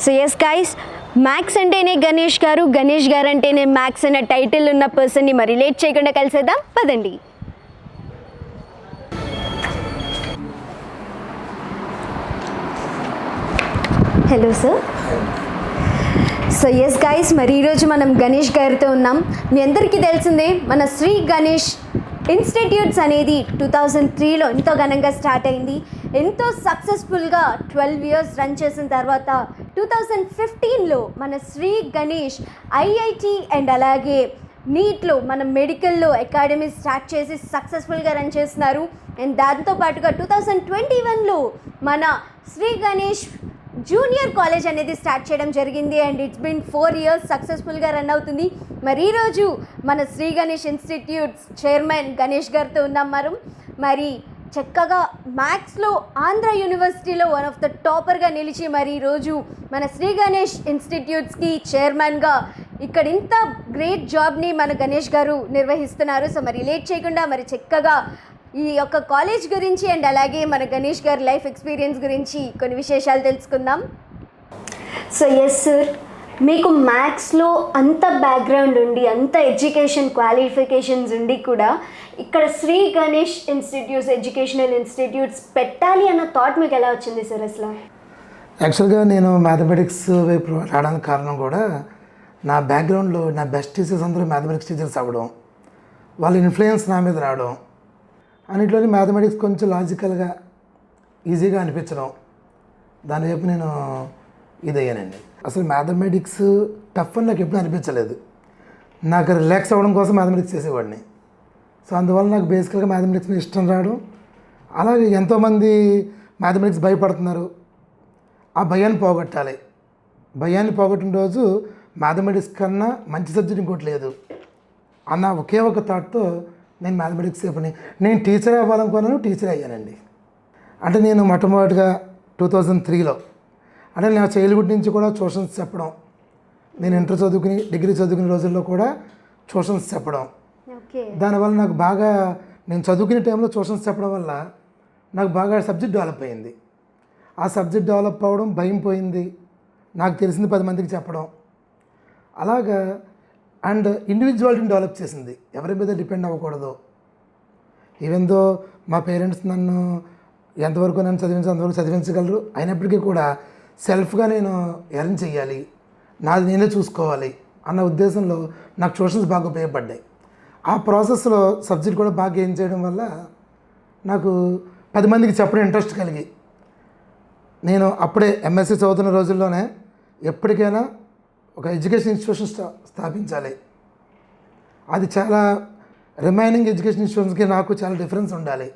So yes guys, maths అంటేనే గణేష్ గారు అంటేనే మ్యాథ్స్ అన్న టైటిల్ ఉన్న పర్సన్ని మరి లేట్ చేయకుండా కలిసేద్దాం పదండి. Hello sir. So yes guys, మరి ఈరోజు మనం గణేష్ గారితో ఉన్నాం. మీ అందరికీ తెలిసిందే, మన శ్రీ గణేష్ ఇన్స్టిట్యూట్స్ అనేది 2003లో ఎంతో ఘనంగా స్టార్ట్ అయింది. ఎంతో సక్సెస్ఫుల్గా 12 years రన్ చేసిన తర్వాత 2015లో మన శ్రీ గణేష్ ఐఐటి అండ్ అలాగే నీట్లో మన మెడికల్లో అకాడమీ స్టార్ట్ చేసి సక్సెస్ఫుల్గా రన్ చేస్తున్నారు. అండ్ దాంతోపాటుగా 2021లో మన శ్రీ గణేష్ జూనియర్ కాలేజ్ అనేది స్టార్ట్ చేయడం జరిగింది. అండ్ ఇట్స్ బిన్ 4 years సక్సెస్ఫుల్గా రన్ అవుతుంది. మరి ఈరోజు మన శ్రీ గణేష్ ఇన్స్టిట్యూట్స్ చైర్మన్ గణేష్ గారితో ఉన్నాం. మరి చక్కగా మ్యాథ్స్లో ఆంధ్ర యూనివర్సిటీలో వన్ ఆఫ్ ద టాపర్గా నిలిచి మరి ఈరోజు మన శ్రీ గణేష్ ఇన్స్టిట్యూట్స్కి చైర్మన్గా ఇక్కడ ఇంత గ్రేట్ జాబ్ని మన గణేష్ గారు నిర్వహిస్తున్నారు. సో మరి లేట్ చేయకుండా మరి చక్కగా ఈ యొక్క కాలేజ్ గురించి అండ్ అలాగే మన గణేష్ గారి లైఫ్ ఎక్స్పీరియన్స్ గురించి కొన్ని విశేషాలు తెలుసుకుందాం. సో ఎస్ సార్, మీకు మ్యాథ్స్లో అంత బ్యాక్గ్రౌండ్ ఉండి అంత ఎడ్యుకేషన్ క్వాలిఫికేషన్స్ ఉండి కూడా ఇక్కడ శ్రీ గణేష్ ఎడ్యుకేషనల్ ఇన్స్టిట్యూట్స్ పెట్టాలి అన్న థాట్ మీకు ఎలా వచ్చింది సార్? అసలు యాక్చువల్గా నేను మ్యాథమెటిక్స్ వైపు రావడానికి కారణం కూడా నా బ్యాక్గ్రౌండ్లో నా బెస్ట్ టీచర్స్ అందరూ మ్యాథమెటిక్స్ టీచర్స్ అవ్వడం, వాళ్ళ ఇన్ఫ్లుయెన్స్ నా మీద రావడం, అన్నింటిలోని మ్యాథమెటిక్స్ కొంచెం లాజికల్గా ఈజీగా అనిపించడం, దాని వైపు నేను ఇదయ్యానండి. అసలు మ్యాథమెటిక్స్ టఫ్ అని నాకు ఎప్పుడు అనిపించలేదు. నాకు రిలాక్స్ అవ్వడం కోసం మ్యాథమెటిక్స్ చేసేవాడిని. సో అందువల్ల నాకు బేసికల్గా మ్యాథమెటిక్స్ మీద ఇష్టం రావడం. అలాగే ఎంతోమంది మ్యాథమెటిక్స్ భయపడుతున్నారు, ఆ భయాన్ని పోగొట్టాలి. భయాన్ని పోగొట్టిన రోజు మ్యాథమెటిక్స్ కన్నా మంచి సబ్జెక్ట్ ఇంకోటి లేదు అన్న ఒకే ఒక థాట్తో నేను మ్యాథమెటిక్స్ చెప్పని నేను టీచర్ అవ్వాలనుకున్నాను, టీచర్ అయ్యానండి. అంటే నేను మొట్టమొదటిగా 2003లో అంటే నా చైల్డ్హుడ్ నుంచి కూడా ట్యూషన్స్ చెప్పడం, నేను ఇంటర్ చదువుకుని డిగ్రీ చదువుకునే రోజుల్లో కూడా ట్యూషన్స్ చెప్పడం, దానివల్ల నాకు బాగా నేను చదువుకునే టైంలో ట్యూషన్స్ చెప్పడం వల్ల నాకు బాగా సబ్జెక్ట్ డెవలప్ అయింది. ఆ సబ్జెక్ట్ డెవలప్ అవ్వడం, భయం పోయింది, నాకు తెలిసింది 10 మందికి చెప్పడం, అలాగా అండ్ ఇండివిజువాలిటీని డెవలప్ చేసింది. ఎవరి మీద డిపెండ్ అవ్వకూడదు. ఈవెన్ దో మా పేరెంట్స్ నన్ను ఎంతవరకు నన్ను అంతవరకు చదివించగలరు, అయినప్పటికీ కూడా సెల్ఫ్గా నేను ఎర్న్ చేయాలి, నాది నేనే చూసుకోవాలి అన్న ఉద్దేశంలో నాకు ట్యూషన్స్ బాగా ఉపయోగపడ్డాయి. ఆ ప్రాసెస్లో సబ్జెక్ట్ కూడా బాగా గెయిన్ చేయడం వల్ల నాకు 10 మందికి చెప్పడం ఇంట్రెస్ట్ కలిగి నేను అప్పుడే ఎంఎస్సీ చదువుతున్న రోజుల్లోనే ఎప్పటికైనా ఒక ఎడ్యుకేషన్ ఇన్స్టిట్యూషన్ స్థాపించాలి. అది చాలా రిమైనింగ్ ఎడ్యుకేషన్ ఇన్స్టిట్యూషన్స్కి నాకు చాలా డిఫరెన్స్ ఉండాలి.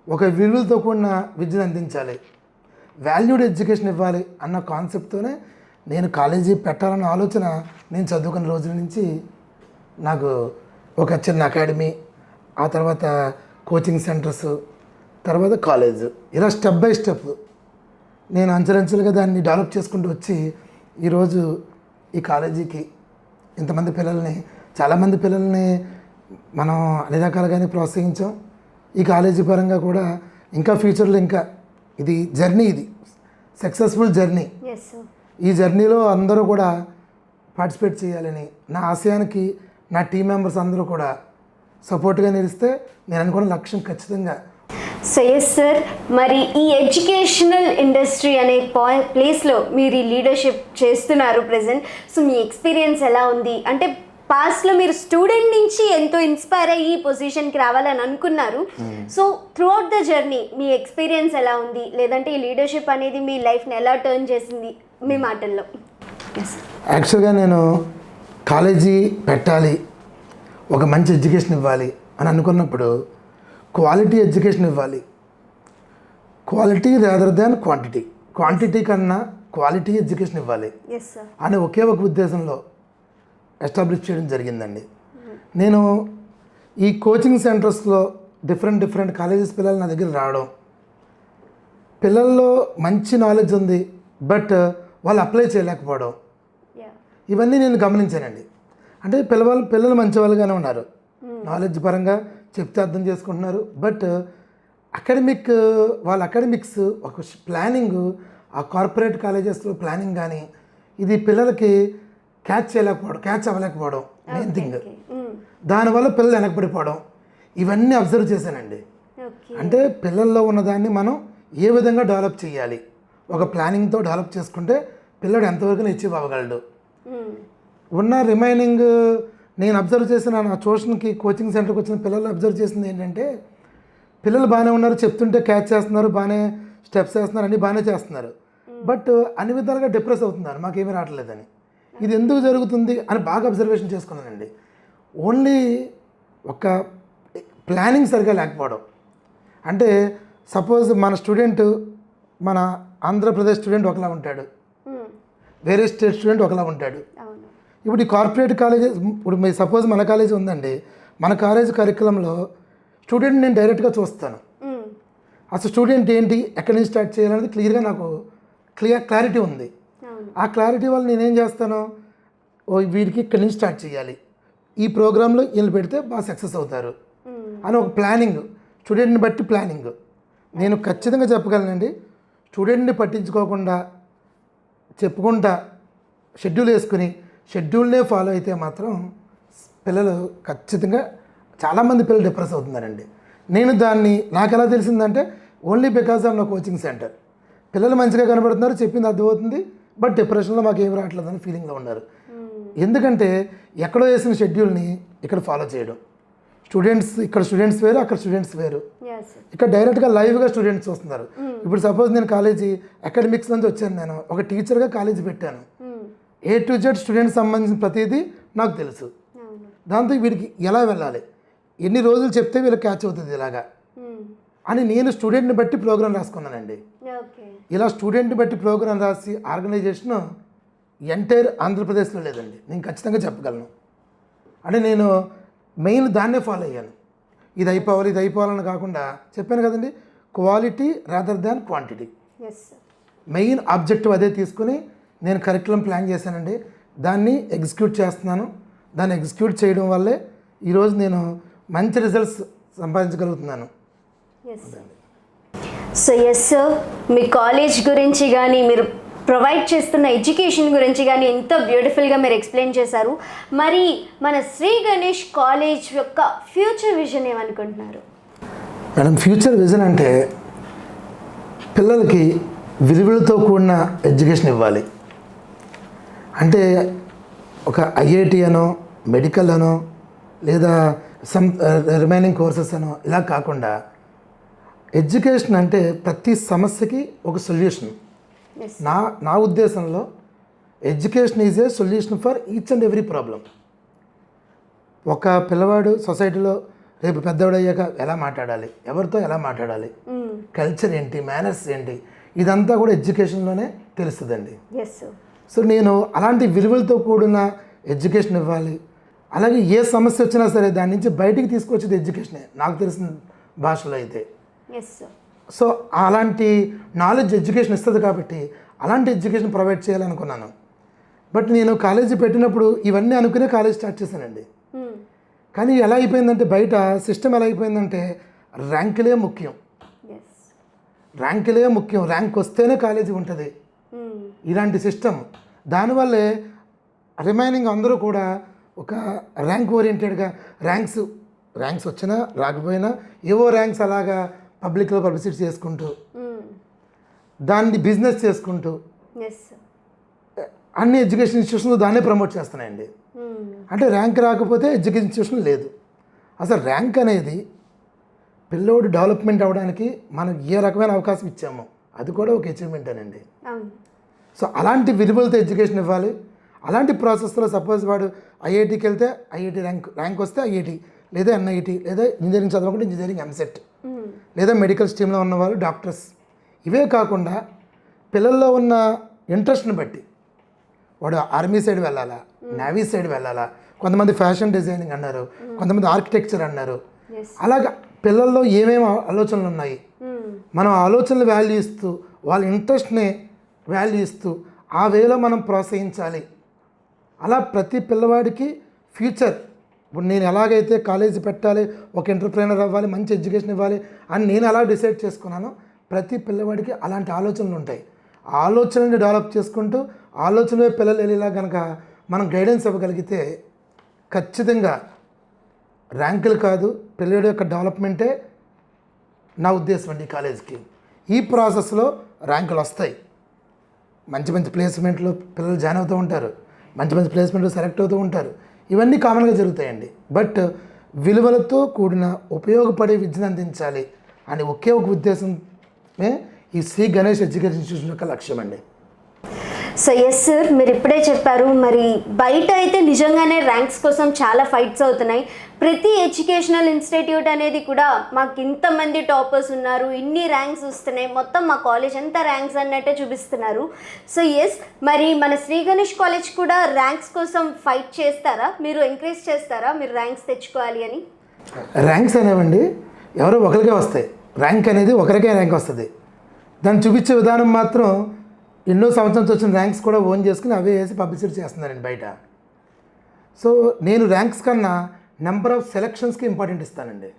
ఒక విలువలతో కూడిన విద్యను అందించాలి, వాల్యూడ్ ఎడ్యుకేషన్ ఇవ్వాలి అన్న కాన్సెప్ట్తోనే నేను కాలేజీ పెట్టాలన్న ఆలోచన నేను చదువుకున్న రోజుల నుంచి నాకు ఒక చిన్న అకాడమీ, ఆ తర్వాత కోచింగ్ సెంటర్స్, తర్వాత కాలేజ్, ఇలా స్టెప్ బై స్టెప్ నేను అంచెలంచెలుగా దాన్ని డెవలప్ చేసుకుంటూ వచ్చి ఈరోజు ఈ కాలేజీకి ఇంతమంది పిల్లల్ని, చాలామంది పిల్లల్ని మనం అన్ని రకాలుగానే ప్రోత్సహించాం. ఈ కాలేజీ పరంగా కూడా ఇంకా ఫ్యూచర్లో ఇంకా ఇది జర్నీ, ఇది సక్సెస్ఫుల్ జర్నీ. ఈ జర్నీలో అందరూ కూడా పార్టిసిపేట్ చేయాలని నా ఆశయానికి నా టీం మెంబర్స్ అందరూ కూడా సపోర్ట్గా నిలిస్తే నేను అనుకున్న లక్ష్యం ఖచ్చితంగా. సో ఎస్ సార్, మరి ఈ ఎడ్యుకేషనల్ ఇండస్ట్రీ అనే ప్లేస్లో మీరు ఈ లీడర్షిప్ చేస్తున్నారు ప్రజెంట్. సో మీ ఎక్స్పీరియన్స్ ఎలా ఉంది? అంటే పాస్ట్లో మీరు స్టూడెంట్ నుంచి ఎంతో ఇన్స్పైర్ అయ్యి ఈ పొజిషన్కి రావాలని అనుకున్నారు. So throughout the journey me experience ఎలా ఉంది? లేదంటే ఈ లీడర్షిప్ అనేది మీ లైఫ్ని ఎలా టర్న్ చేసింది మీ మాటల్లో? యాక్చువల్గా నేను కాలేజీ పెట్టాలి, ఒక మంచి ఎడ్యుకేషన్ ఇవ్వాలి అని అనుకున్నప్పుడు క్వాలిటీ ఎడ్యుకేషన్ ఇవ్వాలి. Quality rather than quantity, quantity కన్నా క్వాలిటీ ఎడ్యుకేషన్ ఇవ్వాలి అనే ఒకే ఒక ఉద్దేశంలో ఎస్టాబ్లిష్ చేయడం జరిగిందండి. నేను ఈ కోచింగ్ సెంటర్స్లో డిఫరెంట్ కాలేజెస్ పిల్లలు నా దగ్గర రావడం, పిల్లల్లో మంచి నాలెడ్జ్ ఉంది బట్ వాళ్ళు అప్లై చేయలేకపోవడం, ఇవన్నీ నేను గమనించానండి. అంటే పిల్లలు మంచి వాళ్ళుగానే ఉన్నారు, నాలెడ్జ్ పరంగా చెప్తే అర్థం చేసుకుంటున్నారు, బట్ అకాడమిక్స్ ఒక ప్లానింగ్, ఆ కార్పొరేట్ కాలేజెస్లో ప్లానింగ్ కానీ ఇది పిల్లలకి క్యాచ్ అవ్వలేకపోవడం మెయిన్ థింగ్. దానివల్ల పిల్లలు వెనకబడిపోవడం ఇవన్నీ అబ్జర్వ్ చేశానండి. అంటే పిల్లల్లో ఉన్నదాన్ని మనం ఏ విధంగా డెవలప్ చేయాలి, ఒక ప్లానింగ్తో డెవలప్ చేసుకుంటే పిల్లడు ఎంతవరకు అచీవ్ అవ్వగలడు. ఉన్న రిమైనింగ్ నేను అబ్జర్వ్ చేసిన నా ట్యూషన్కి కోచింగ్ సెంటర్కి వచ్చిన పిల్లలు అబ్జర్వ్ చేసింది ఏంటంటే, పిల్లలు బాగానే ఉన్నారు, చెప్తుంటే క్యాచ్ చేస్తున్నారు, బాగానే స్టెప్స్ వేస్తున్నారు, అన్నీ బాగానే చేస్తున్నారు, బట్ అన్ని విధాలుగా డిప్రెస్ అవుతున్నారు, మాకేమీ రావట్లేదని. ఇది ఎందుకు జరుగుతుంది అని బాగా అబ్జర్వేషన్ చేసుకున్నానండి. ఓన్లీ ఒక ప్లానింగ్ సరిగా లేకపోవడం. అంటే సపోజ్ మన స్టూడెంట్ మన ఆంధ్రప్రదేశ్ స్టూడెంట్ ఒకలా ఉంటాడు, వేరే స్టేట్ స్టూడెంట్ ఒకలా ఉంటాడు. ఇప్పుడు ఈ కార్పొరేట్ కాలేజెస్, ఇప్పుడు మీ సపోజ్ మన కాలేజీ ఉందండి, మన కాలేజ్ కరికులంలో స్టూడెంట్ నేను డైరెక్ట్గా చూస్తాను. అసలు స్టూడెంట్ ఏంటి, ఎక్కడి నుంచి స్టార్ట్ చేయాలనేది క్లియర్గా నాకు క్లారిటీ ఉంది. ఆ క్లారిటీ వల్ల నేనేం చేస్తాను, వీడికి ఇక్కడి నుంచి స్టార్ట్ చేయాలి, ఈ ప్రోగ్రాంలో వీళ్ళు పెడితే బాగా సక్సెస్ అవుతారు అని ఒక ప్లానింగ్, స్టూడెంట్ని బట్టి ప్లానింగ్. నేను ఖచ్చితంగా చెప్పగలనండి, స్టూడెంట్ని పట్టించుకోకుండా చెప్పుకుంటా షెడ్యూల్ వేసుకుని షెడ్యూల్నే ఫాలో అయితే మాత్రం పిల్లలు ఖచ్చితంగా చాలామంది పిల్లలు డిప్రెస్ అవుతున్నారండి. నేను దాన్ని నాకు ఎలా తెలిసిందంటే ఓన్లీ బికాజ్ ఆఫ్ నా కోచింగ్ సెంటర్. పిల్లలు మంచిగా కనబడుతున్నారు, చెప్పింది అర్థమవుతుంది, బట్ డిప్రెషన్లో మాకు ఏం రావట్లేదు అని ఫీలింగ్లో ఉన్నారు. ఎందుకంటే ఎక్కడో వేసిన షెడ్యూల్ని ఇక్కడ ఫాలో చేయడం. ఇక్కడ స్టూడెంట్స్ వేరు, అక్కడ స్టూడెంట్స్ వేరు. ఇక్కడ డైరెక్ట్గా లైవ్గా స్టూడెంట్స్ వస్తున్నారు. ఇప్పుడు సపోజ్ నేను కాలేజీ అకాడమిక్స్ నుంచి వచ్చాను, నేను ఒక టీచర్గా కాలేజీ పెట్టాను. A to Z స్టూడెంట్స్ సంబంధించిన ప్రతిదీ నాకు తెలుసు. దాంతో వీడికి ఎలా వెళ్ళాలి, ఎన్ని రోజులు చెప్తే వీళ్ళకి క్యాచ్ అవుతుంది ఇలాగా అని నేను స్టూడెంట్ని బట్టి ప్రోగ్రామ్ రాసుకున్నానండి. ఇలా స్టూడెంట్ని బట్టి ప్రోగ్రామ్ రాసి ఆర్గనైజేషన్ ఎంటైర్ ఆంధ్రప్రదేశ్లో లేదండి, నేను ఖచ్చితంగా చెప్పగలను. అంటే నేను మెయిన్ దాన్నే ఫాలో అయ్యాను. ఇది అయిపోవాలని కాకుండా చెప్పాను కదండి, quality rather than quantity. Main objective అదే తీసుకుని నేను కరికులం ప్లాన్ చేశానండి. దాన్ని ఎగ్జిక్యూట్ చేస్తున్నాను. దాన్ని ఎగ్జిక్యూట్ చేయడం వల్లే ఈరోజు నేను మంచి రిజల్ట్స్ సంపాదించగలుగుతున్నాను. సో ఎస్ సార్, మీ కాలేజ్ గురించి కానీ మీరు ప్రొవైడ్ చేస్తున్న ఎడ్యుకేషన్ గురించి కానీ ఎంతో బ్యూటిఫుల్గా మీరు ఎక్స్ప్లెయిన్ చేశారు. మరి మన శ్రీ గణేష్ కాలేజ్ యొక్క ఫ్యూచర్ విజన్ ఏమనుకుంటున్నారు? మేడం, ఫ్యూచర్ విజన్ అంటే పిల్లలకి విలువలతో కూడిన ఎడ్యుకేషన్ ఇవ్వాలి. అంటే ఒక ఐఐటి అనో, మెడికల్ అనో, లేదా రిమైనింగ్ కోర్సెస్ అనో ఇలా కాకుండా ఎడ్యుకేషన్ అంటే ప్రతి సమస్యకి ఒక సొల్యూషన్. నా ఉద్దేశంలో education is a solution for each and every problem. ఒక పిల్లవాడు సొసైటీలో రేపు పెద్దవాడయ్యాక ఎలా మాట్లాడాలి, ఎవరితో ఎలా మాట్లాడాలి, కల్చర్ ఏంటి, మేనర్స్ ఏంటి, ఇదంతా కూడా ఎడ్యుకేషన్లోనే తెలుస్తుందండి. సో నేను అలాంటి విలువలతో కూడిన ఎడ్యుకేషన్ ఇవ్వాలి. అలాగే ఏ సమస్య వచ్చినా సరే దాని నుంచి బయటికి తీసుకొచ్చేది ఎడ్యుకేషనే నాకు తెలిసిన భాషలో అయితే. సో అలాంటి నాలెడ్జ్ ఎడ్యుకేషన్ ఇస్తుంది కాబట్టి అలాంటి ఎడ్యుకేషన్ ప్రొవైడ్ చేయాలనుకున్నాను. బట్ నేను కాలేజీ పెట్టినప్పుడు ఇవన్నీ అనుకునే కాలేజ్ స్టార్ట్ చేశానండి. కానీ ఎలా అయిపోయిందంటే బయట సిస్టమ్ ఎలా అయిపోయిందంటే ర్యాంకులే ముఖ్యం, ర్యాంక్ వస్తేనే కాలేజీ ఉంటుంది, ఇలాంటి సిస్టమ్. దానివల్లే రిమైనింగ్ అందరూ కూడా ఒక ర్యాంక్ ఓరియంటెడ్గా ర్యాంక్స్ వచ్చినా రాకపోయినా ఏవో ర్యాంక్స్ అలాగా పబ్లిక్లో పబ్లిసిటీ చేసుకుంటూ దాన్ని బిజినెస్ చేసుకుంటూ అన్ని ఎడ్యుకేషన్ ఇన్స్టిట్యూషన్లు దాన్నే ప్రమోట్ చేస్తున్నాయండి. అంటే ర్యాంక్ రాకపోతే ఎడ్యుకేషన్ ఇన్స్టిట్యూషన్ లేదు. అసలు ర్యాంక్ అనేది పిల్లోడు డెవలప్మెంట్ అవ్వడానికి మనం ఏ రకమైన అవకాశం ఇచ్చామో అది కూడా ఒక అచీవ్మెంటేనండి. సో అలాంటి విలువలతో ఎడ్యుకేషన్ ఇవ్వాలి. అలాంటి ప్రాసెస్లో సపోజ్ వాడు ఐఐటికి వెళ్తే ఐఐటి ర్యాంక్ వస్తే ఐఐటి, లేదా ఎన్ఐటి, లేదా ఇంజనీరింగ్ చదవకుండా ఇంజనీరింగ్ ఎంసెట్, లేదా మెడికల్ స్ట్రీమ్లో ఉన్నవాళ్ళు డాక్టర్స్. ఇవే కాకుండా పిల్లల్లో ఉన్న ఇంట్రెస్ట్ని బట్టి వాడు ఆర్మీ సైడ్ వెళ్ళాలా, నేవీ సైడ్ వెళ్ళాలా, కొంతమంది ఫ్యాషన్ డిజైనింగ్ అన్నారు, కొంతమంది ఆర్కిటెక్చర్ అన్నారు. అలాగా పిల్లల్లో ఏమేమి ఆలోచనలు ఉన్నాయి, మనం ఆలోచనలు వాల్యూ ఇస్తూ వాళ్ళ ఇంట్రెస్ట్ని వాల్యూ ఇస్తూ ఆ వేలో మనం ప్రోత్సహించాలి. అలా ప్రతి పిల్లవాడికి ఫ్యూచర్, ఇప్పుడు నేను ఎలాగైతే కాలేజీ పెట్టాలి, ఒక ఎంటర్ప్రైనర్ అవ్వాలి, మంచి ఎడ్యుకేషన్ ఇవ్వాలి అని నేను ఎలా డిసైడ్ చేసుకున్నానో ప్రతి పిల్లవాడికి అలాంటి ఆలోచనలు ఉంటాయి. ఆ ఆలోచనని డెవలప్ చేసుకుంటూ ఆలోచన పిల్లలు వెళ్ళేలా కనుక మనం గైడెన్స్ ఇవ్వగలిగితే ఖచ్చితంగా ర్యాంకులు కాదు, పిల్లల యొక్క డెవలప్మెంటే నా ఉద్దేశం అండి. కాలేజీకి ఈ ప్రాసెస్లో ర్యాంకులు వస్తాయి, మంచి మంచి ప్లేస్మెంట్లో పిల్లలు జాయిన్ అవుతూ ఉంటారు, మంచి మంచి ప్లేస్మెంట్లో సెలెక్ట్ అవుతూ ఉంటారు. ఇవన్నీ కామన్గా జరుగుతాయండి. బట్ విలువలతో కూడిన ఉపయోగపడే విద్యను అందించాలి అని ఒకే ఒక ఉద్దేశమే ఈ శ్రీ గణేష్ ఎడ్యుకేషన్ ఇన్స్టిట్యూషన్ యొక్క లక్ష్యం అండి. సో ఎస్ సార్, మీరు ఇప్పుడే చెప్పారు, మరి బయట అయితే నిజంగానే ర్యాంక్స్ కోసం చాలా ఫైట్స్ అవుతున్నాయి. ప్రతి ఎడ్యుకేషనల్ ఇన్స్టిట్యూట్ అనేది కూడా మాకు ఇంతమంది టాపర్స్ ఉన్నారు, ఇన్ని ర్యాంక్స్ వస్తున్నాయి, మొత్తం మా కాలేజ్ ఎంత ర్యాంక్స్ అన్నట్టే చూపిస్తున్నారు. సో ఎస్, మరి మన శ్రీ గణేష్ కాలేజ్ కూడా ర్యాంక్స్ కోసం ఫైట్ చేస్తారా? మీరు ఎంకరేజ్ చేస్తారా మీరు ర్యాంక్స్ తెచ్చుకోవాలి అని? ర్యాంక్స్ అనేవండి ఎవరో ఒకరికే వస్తాయి. ర్యాంక్ అనేది ఒకరికే ర్యాంక్ వస్తుంది. దాన్ని చూపించే విధానం మాత్రం ఎన్నో సంవత్సరాలు వచ్చిన ర్యాంక్స్ కూడా ఓన్ చేసుకుని అవే వేసి పబ్లిసిటీ చేస్తున్నారండి బయట. సో నేను ర్యాంక్స్ కన్నా నెంబర్ ఆఫ్ సెలక్షన్స్కి ఇంపార్టెంట్ ఇస్తానండి.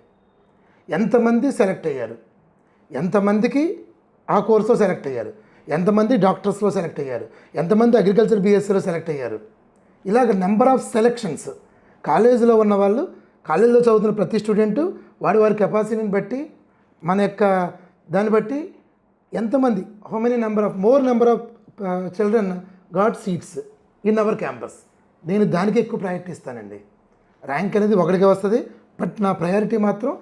ఎంతమంది సెలెక్ట్ అయ్యారు, ఎంతమందికి ఆ కోర్సులో సెలెక్ట్ అయ్యారు, ఎంతమంది డాక్టర్స్లో సెలెక్ట్ అయ్యారు, ఎంతమంది అగ్రికల్చర్ బీఎస్సీలో సెలెక్ట్ అయ్యారు, ఇలాగ నెంబర్ ఆఫ్ సెలెక్షన్స్. కాలేజీలో ఉన్న వాళ్ళు, కాలేజీలో చదువుతున్న ప్రతి స్టూడెంటు వారి కెపాసిటీని బట్టి, మన యొక్క దాన్ని బట్టి ఎంతమంది, how many more number of children got seats in our campus. నేను దానికి ఎక్కువ ప్రయారిటీ ఇస్తానండి. ర్యాంక్ అనేది ఒకటికే వస్తుంది, బట్ నా ప్రయారిటీ మాత్రం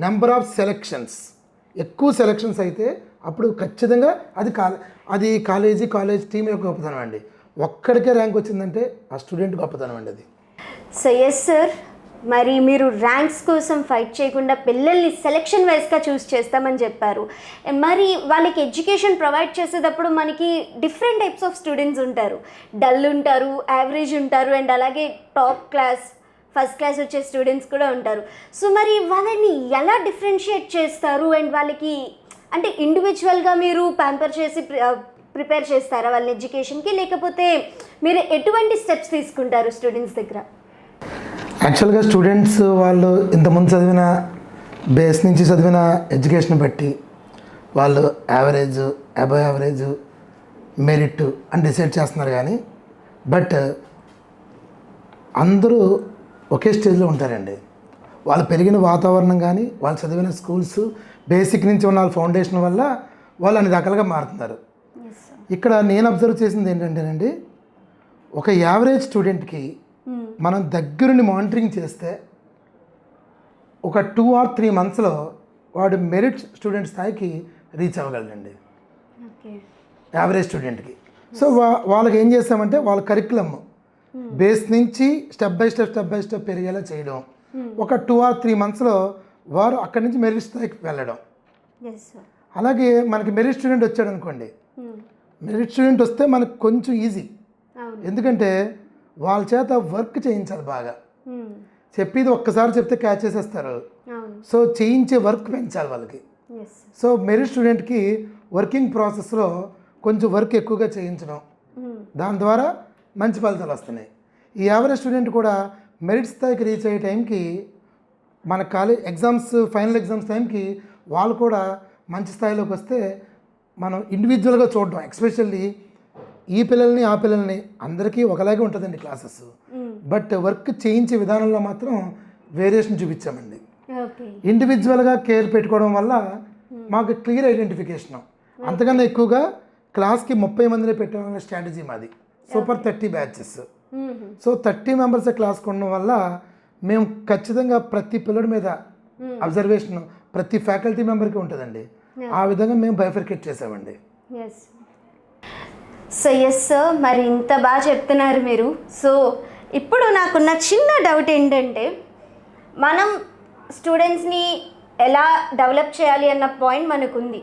నెంబర్ ఆఫ్ సెలెక్షన్స్. ఎక్కువ సెలెక్షన్స్ అయితే అప్పుడు ఖచ్చితంగా అది కాలేజ్ టీం యొక్క గొప్పతనం అండి. ఒక్కడికే ర్యాంక్ వచ్చిందంటే ఆ స్టూడెంట్ గొప్పతనం అండి అది. సో ఎస్ సార్, మరి మీరు ర్యాంక్స్ కోసం ఫైట్ చేయకుండా పిల్లల్ని సెలెక్షన్ వైజ్గా చూస్ చేస్తామని చెప్పారు. మరి వాళ్ళకి ఎడ్యుకేషన్ ప్రొవైడ్ చేసేటప్పుడు మనకి డిఫరెంట్ టైప్స్ ఆఫ్ స్టూడెంట్స్ ఉంటారు. డల్ ఉంటారు, యావరేజ్ ఉంటారు, అండ్ అలాగే టాప్ క్లాస్, ఫస్ట్ క్లాస్ వచ్చే స్టూడెంట్స్ కూడా ఉంటారు. సో మరి వాళ్ళని ఎలా డిఫరెన్షియేట్ చేస్తారు? అండ్ వాళ్ళకి అంటే ఇండివిజువల్గా మీరు ప్యాంపర్ చేసి ప్రిపేర్ చేస్తారా వాళ్ళ ఎడ్యుకేషన్కి, లేకపోతే మీరు ఎటువంటి స్టెప్స్ తీసుకుంటారు స్టూడెంట్స్ దగ్గర? యాక్చువల్గా స్టూడెంట్స్ వాళ్ళు ఇంతకుముందు చదివిన బేస్ నుంచి చదివిన ఎడ్యుకేషన్ బట్టి వాళ్ళు యావరేజ్, అబవ్ యావరేజ్, మెరిట్ అని డిసైడ్ చేస్తున్నారు. కానీ బట్ అందరూ ఒకే స్టేజ్లో ఉంటారండి. వాళ్ళు పెరిగిన వాతావరణం కానీ, వాళ్ళు చదివిన స్కూల్స్ బేసిక్ నుంచి ఉన్న ఫౌండేషన్ వల్ల వాళ్ళు అన్ని రకాలుగా మారుతున్నారు. ఇక్కడ నేను అబ్జర్వ్ చేసింది ఏంటంటేనండి, ఒక యావరేజ్ స్టూడెంట్కి మనం దగ్గరుండి మానిటరింగ్ చేస్తే ఒక 2 or 3 monthsలో వాడు మెరిట్ స్టూడెంట్ స్థాయికి రీచ్ అవ్వగలడండి యావరేజ్ స్టూడెంట్కి. సో వాళ్ళకి ఏం చేస్తామంటే వాళ్ళ కరికులం బేస్ నుంచి స్టెప్ బై స్టెప్ పెరిగేలా చేయడం. ఒక 2 or 3 monthsలో వారు అక్కడి నుంచి మెరిట్ స్థాయికి వెళ్ళడం. అలాగే మనకి మెరిట్ స్టూడెంట్ వచ్చాడు అనుకోండి, మెరిట్ స్టూడెంట్ వస్తే మనకు కొంచెం ఈజీ. ఎందుకంటే వాళ్ళ చేత వర్క్ చేయించాలి బాగా. చెప్పేది ఒక్కసారి చెప్తే క్యాచ్ చేసేస్తారు. సో చేయించే వర్క్ పెంచాలి వాళ్ళకి. సో మెరిట్ స్టూడెంట్కి వర్కింగ్ ప్రాసెస్లో కొంచెం వర్క్ ఎక్కువగా చేయించడం, దాని ద్వారా మంచి ఫలితాలు వస్తున్నాయి. ఈ యావరేజ్ స్టూడెంట్ కూడా మెరిట్ స్థాయికి రీచ్ అయ్యే టైంకి మన కాలేజ్ ఎగ్జామ్స్, ఫైనల్ ఎగ్జామ్స్ టైంకి వాళ్ళు కూడా మంచి స్థాయిలోకి వస్తే మనం ఇండివిజువల్గా చూడడం, ఎస్పెషల్లీ ఈ పిల్లల్ని ఆ పిల్లల్ని అందరికీ ఒకలాగే ఉంటుందండి క్లాసెస్, బట్ వర్క్ చేయించే విధానంలో మాత్రం వేరియేషన్ చూపించామండి. ఇండివిజువల్గా కేర్ పెట్టుకోవడం వల్ల మాకు క్లియర్ ఐడెంటిఫికేషన్. అంతకన్నా ఎక్కువగా క్లాస్కి 30 మందిని పెట్టాలనే స్ట్రాటజీ మాది. Super 30 batches. సో 30 members క్లాస్కి ఉండడం వల్ల మేము ఖచ్చితంగా ప్రతి పిల్లడి మీద అబ్జర్వేషన్ ప్రతి ఫ్యాకల్టీ మెంబర్కి ఉంటుందండి. ఆ విధంగా మేము బైఫర్కేట్ చేసామండి. సో ఎస్ సార్, మరి ఇంత బాగా చెప్తున్నారు మీరు. సో ఇప్పుడు నాకున్న చిన్న డౌట్ ఏంటంటే, మనం స్టూడెంట్స్ని ఎలా డెవలప్ చేయాలి అన్న పాయింట్ మనకుంది,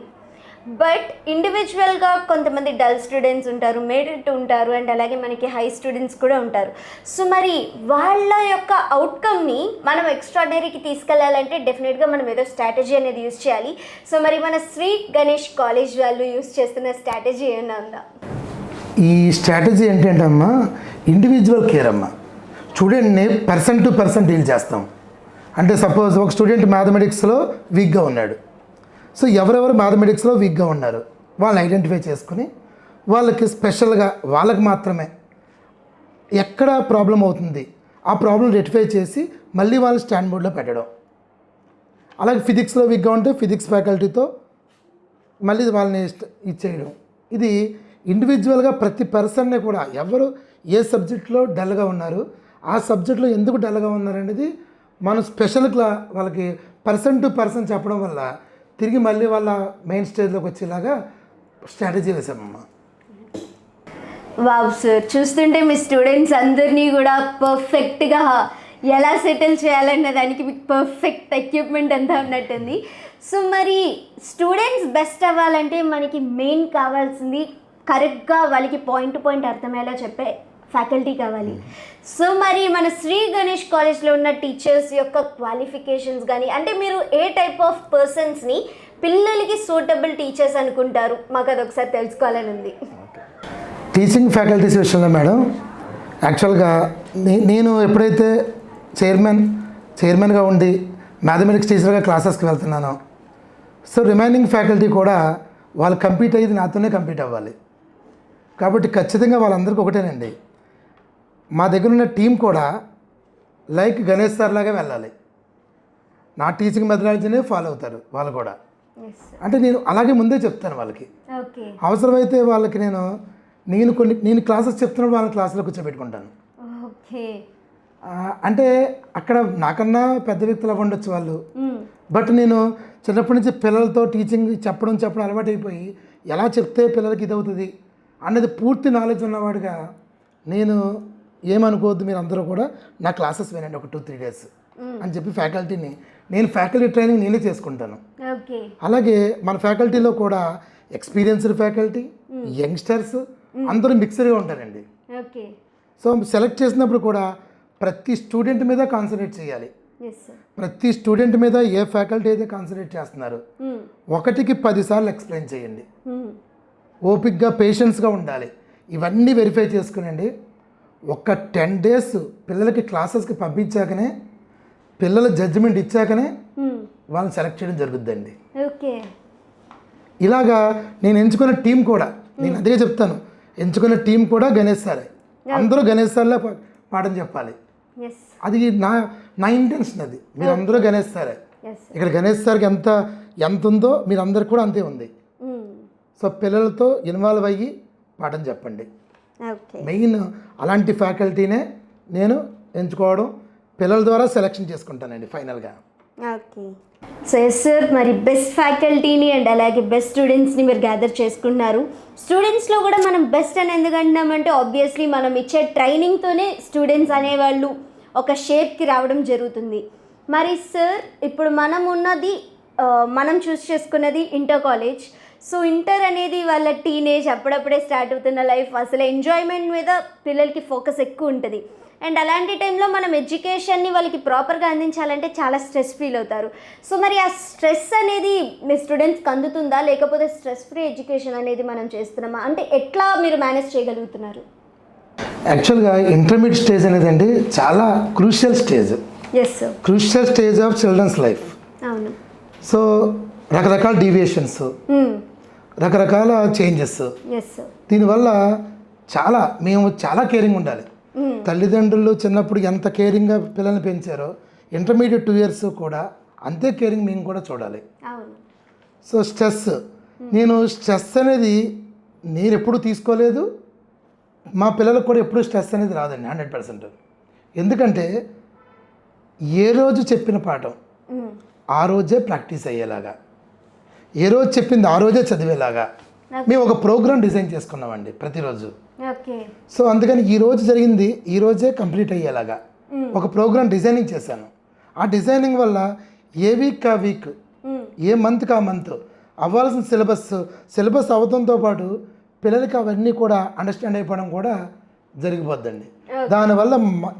బట్ ఇండివిజువల్గా కొంతమంది డల్ స్టూడెంట్స్ ఉంటారు, మెరిట్ ఉంటారు, అండ్ అలాగే మనకి హై స్టూడెంట్స్ కూడా ఉంటారు. సో మరి వాళ్ళ యొక్క అవుట్కమ్ని మనం ఎక్స్ట్రాడినరీకి తీసుకెళ్లాలంటే డెఫినెట్గా మనం ఏదో స్ట్రాటజీ అనేది యూజ్ చేయాలి. సో మరి మన శ్రీ గణేష్ కాలేజ్ వాళ్ళు యూజ్ చేస్తున్న స్ట్రాటజీ ఏమైనా ఉందా? ఈ స్ట్రాటజీ ఏంటంటే అమ్మా, ఇండివిజువల్ కేర్ అమ్మా. స్టూడెంట్ని పర్సన్ టు పర్సన్ డీల్ చేస్తాం. అంటే సపోజ్ ఒక స్టూడెంట్ మ్యాథమెటిక్స్లో వీక్గా ఉన్నాడు. సో ఎవరెవరు మ్యాథమెటిక్స్లో వీక్గా ఉన్నారు వాళ్ళని ఐడెంటిఫై చేసుకుని వాళ్ళకి స్పెషల్గా వాళ్ళకి మాత్రమే ఎక్కడ ప్రాబ్లం అవుతుంది ఆ ప్రాబ్లం రెక్టిఫై చేసి మళ్ళీ వాళ్ళు స్టాండ్ బోర్డ్లో పెట్టడం. అలాగే ఫిజిక్స్లో వీక్గా ఉంటే ఫిజిక్స్ ఫ్యాకల్టీతో మళ్ళీ వాళ్ళని ఇచ్చేయడం. ఇది ఇండివిజువల్గా ప్రతి పర్సన్ని కూడా ఎవరు ఏ సబ్జెక్ట్లో డల్గా ఉన్నారు, ఆ సబ్జెక్ట్లో ఎందుకు డల్గా ఉన్నారనేది మనం స్పెషల్గా వాళ్ళకి పర్సన్ టు పర్సన్ చెప్పడం వల్ల తిరిగి మళ్ళీ వాళ్ళ మెయిన్ స్టేజ్లోకి వచ్చేలాగా స్ట్రాటజీ వేసామమ్మా. వావ్ సార్, చూస్తుంటే మీ స్టూడెంట్స్ అందరినీ కూడా పర్ఫెక్ట్గా ఎలా సెటిల్ చేయాలన్న దానికి మీకు పర్ఫెక్ట్ ఎక్విప్మెంట్ అంతా ఉన్నట్టుంది. సో మరి స్టూడెంట్స్ బెస్ట్ అవ్వాలంటే మనకి మెయిన్ కావాల్సింది కరెక్ట్గా వాళ్ళకి పాయింట్ టు పాయింట్ అర్థమయ్యేలా చెప్పే ఫ్యాకల్టీ కావాలి. సో మరి మన శ్రీ గణేష్ కాలేజ్లో ఉన్న టీచర్స్ యొక్క క్వాలిఫికేషన్స్ కానీ, అంటే మీరు ఏ టైప్ ఆఫ్ పర్సన్స్ని పిల్లలకి సూటబుల్ టీచర్స్ అనుకుంటారు, మాకు అదొకసారి తెలుసుకోవాలని ఉంది. టీచింగ్ ఫ్యాకల్టీస్ విషయంలో మేడం, యాక్చువల్గా నేను ఎప్పుడైతే చైర్మన్గా ఉండి మ్యాథమెటిక్స్ టీచర్గా క్లాసెస్కి వెళ్తున్నానో, సో రిమైనింగ్ ఫ్యాకల్టీ కూడా వాళ్ళు కంపీట్ అయ్యేది నాతోనే కంపీట్ అవ్వాలి. కాబట్టి ఖచ్చితంగా వాళ్ళందరికీ ఒకటేనండి, మా దగ్గర ఉన్న టీం కూడా లైక్ గణేష్ సార్ లాగా వెళ్ళాలి. నా టీచింగ్ మెథడాలజీనే ఫాలో అవుతారు వాళ్ళు కూడా. అంటే నేను అలాగే ముందే చెప్తాను వాళ్ళకి. అవసరమైతే వాళ్ళకి నేను క్లాసెస్ చెప్తున్నప్పుడు వాళ్ళని క్లాసులో కూర్చోబెట్టుకుంటాను. అంటే అక్కడ నాకన్నా పెద్ద వ్యక్తులు ఉండొచ్చు వాళ్ళు, బట్ నేను చిన్నప్పటి నుంచి పిల్లలతో టీచింగ్ చెప్పడం అలవాటు అయిపోయి ఎలా చెప్తే పిల్లలకి ఇది అవుతుంది అన్నది పూర్తి నాలెడ్జ్ ఉన్నవాడిగా నేను ఏమనుకోవద్దు, మీరు అందరూ కూడా నా క్లాసెస్ వినండి ఒక 2-3 డేస్ అని చెప్పి నేను ఫ్యాకల్టీ ట్రైనింగ్ నేనే చేసుకుంటాను. అలాగే మన ఫ్యాకల్టీలో కూడా ఎక్స్పీరియన్స్డ్ ఫ్యాకల్టీ, యంగ్స్టర్స్ అందరూ మిక్స్డ్గా ఉంటారండి. సో సెలెక్ట్ చేసినప్పుడు కూడా ప్రతి స్టూడెంట్ మీద కాన్సన్ట్రేట్ చేయాలి. ప్రతి స్టూడెంట్ మీద ఏ ఫ్యాకల్టీ అయితే కాన్సన్ట్రేట్ చేస్తున్నారు 1కి 10 సార్లు ఎక్స్ప్లెయిన్ చేయండి. ఓపిక్గా పేషెన్స్గా ఉండాలి. ఇవన్నీ వెరిఫై చేసుకునండి. ఒక 10 డేస్ పిల్లలకి క్లాసెస్కి పంపించాకనే, పిల్లల జడ్జిమెంట్ ఇచ్చాకనే వాళ్ళని సెలెక్ట్ చేయడం జరుగుద్దండి. ఇలాగా నేను ఎంచుకున్న టీం కూడా, నేను అదే చెప్తాను, ఎంచుకున్న టీం కూడా గణేష్ సారే. అందరూ గణేష్ సార్లే పాఠం చెప్పాలి. అది నా ఇంటెన్షన్. అది మీరు అందరూ గణేష్ సారే. ఇక్కడ గణేష్ సార్కి ఎంత ఉందో మీరు అందరికి కూడా అంతే ఉంది. సో పిల్లలతో ఇన్వాల్వ్ అయ్యి పాఠం చెప్పండి. మెయిన్ అలాంటి ఫ్యాకల్టీనే నేను ఎంచుకోవడం, పిల్లల ద్వారా సెలెక్షన్ చేసుకుంటానండి ఫైనల్గా. సో ఎస్ సార్, మరి బెస్ట్ ఫ్యాకల్టీని అండ్ అలాగే బెస్ట్ స్టూడెంట్స్ని మీరు గ్యాదర్ చేసుకున్నారు. స్టూడెంట్స్లో కూడా మనం బెస్ట్ అని ఎందుకు అంటున్నామంటే ఆబ్వియస్లీ మనం ఇచ్చే ట్రైనింగ్తోనే స్టూడెంట్స్ అనేవాళ్ళు ఒక షేప్కి రావడం జరుగుతుంది. మరి సార్ ఇప్పుడు మనం చూస్ చేసుకున్నది ఇంటర్ కాలేజ్. సో ఇంటర్ అనేది వాళ్ళ టీనేజ్, అప్పుడప్పుడే స్టార్ట్ అవుతున్న లైఫ్, అసలు ఎంజాయ్మెంట్ మీద పిల్లలకి ఫోకస్ ఎక్కువ ఉంటుంది. అండ్ అలాంటి టైంలో మనం ఎడ్యుకేషన్ని వాళ్ళకి ప్రాపర్గా అందించాలంటే చాలా స్ట్రెస్ ఫీల్ అవుతారు. సో మరి ఆ స్ట్రెస్ అనేది మీ స్టూడెంట్స్కి అందుతుందా, లేకపోతే స్ట్రెస్ ఫ్రీ ఎడ్యుకేషన్ అనేది మనం చేస్తున్నామా, అంటే ఎట్లా మీరు మేనేజ్ చేయగలుగుతున్నారు? యాక్చువల్గా ఇంటర్మీడియట్ స్టేజ్ అనేది అండి చాలా crucial stage. Crucial stage of children's life. అవును. సో రకరకాల డీవియేషన్స్, రకరకాల చేంజెస్. దీనివల్ల మేము చాలా కేరింగ్ ఉండాలి. తల్లిదండ్రులు చిన్నప్పుడు ఎంత కేరింగ్గా పిల్లల్ని పెంచారో ఇంటర్మీడియట్ 2 years కూడా అంతే కేరింగ్ మేము కూడా చూడాలి. సో స్ట్రెస్ అనేది నేను ఎప్పుడు తీసుకోలేదు, మా పిల్లలకు కూడా ఎప్పుడు స్ట్రెస్ అనేది రాదండి 100%. ఎందుకంటే ఏ రోజు చెప్పిన పాఠం ఆ రోజే ప్రాక్టీస్ అయ్యేలాగా, ఏ రోజు చెప్పింది ఆ రోజే చదివేలాగా మేము ఒక ప్రోగ్రామ్ డిజైన్ చేసుకున్నామండి ప్రతిరోజు. సో అందుకని ఈ రోజు జరిగింది ఈ రోజే కంప్లీట్ అయ్యేలాగా ఒక ప్రోగ్రామ్ డిజైనింగ్ చేశాను. ఆ డిజైనింగ్ వల్ల ఏ వీక్ ఆ వీక్, ఏ మంత్కి ఆ మంత్ అవ్వాల్సిన సిలబస్ అవడంతో పాటు పిల్లలకి అవన్నీ కూడా అండర్స్టాండ్ అయిపోవడం కూడా జరిగిపోద్దండి. దానివల్ల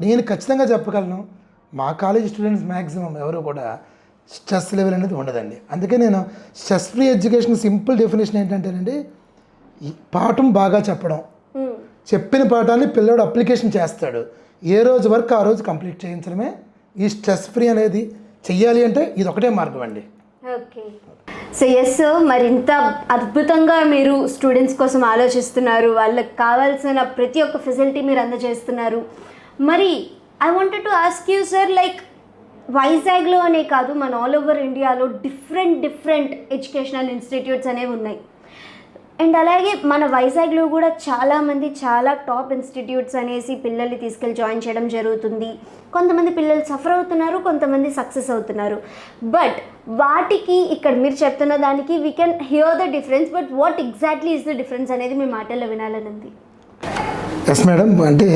నేను ఖచ్చితంగా చెప్పగలను, మా కాలేజ్ స్టూడెంట్స్ మ్యాక్సిమం ఎవరు కూడా స్ట్రెస్ లెవెల్ అనేది ఉండదండి. అందుకే నేను stress free education simple definition ఏంటంటేనండి, పాఠం బాగా చెప్పడం, చెప్పిన పాఠాన్ని పిల్లడు అప్లికేషన్ చేస్తాడు, ఏ రోజు వరకు ఆ రోజు కంప్లీట్ చేయించడమే ఈ స్ట్రెస్ ఫ్రీ అనేది చెయ్యాలి అంటే ఇది ఒకటే మార్గం అండి. సో ఎస్ మరి ఇంత అద్భుతంగా మీరు స్టూడెంట్స్ కోసం ఆలోచిస్తున్నారు, వాళ్ళకి కావాల్సిన ప్రతి ఒక్క ఫెసిలిటీ మీరు అందజేస్తున్నారు. మరి I wanted to ask you sir, like వైజాగ్లో అనే కాదు, మన ఆల్ ఓవర్ ఇండియాలో డిఫరెంట్ ఎడ్యుకేషనల్ ఇన్స్టిట్యూట్స్ అనేవి ఉన్నాయి. అండ్ అలాగే మన వైజాగ్లో కూడా చాలామంది చాలా టాప్ ఇన్స్టిట్యూట్స్ అనేసి పిల్లల్ని తీసుకెళ్ళి జాయిన్ చేయడం జరుగుతుంది. కొంతమంది పిల్లలు సఫర్ అవుతున్నారు, కొంతమంది సక్సెస్ అవుతున్నారు. బట్ వాటికి ఇక్కడ మీరు చెప్తున్న దానికి we can hear the difference, but what exactly is the difference అనేది మీ మాటల్లో వినాలని ఉంది. ఎస్ మేడం, అంటే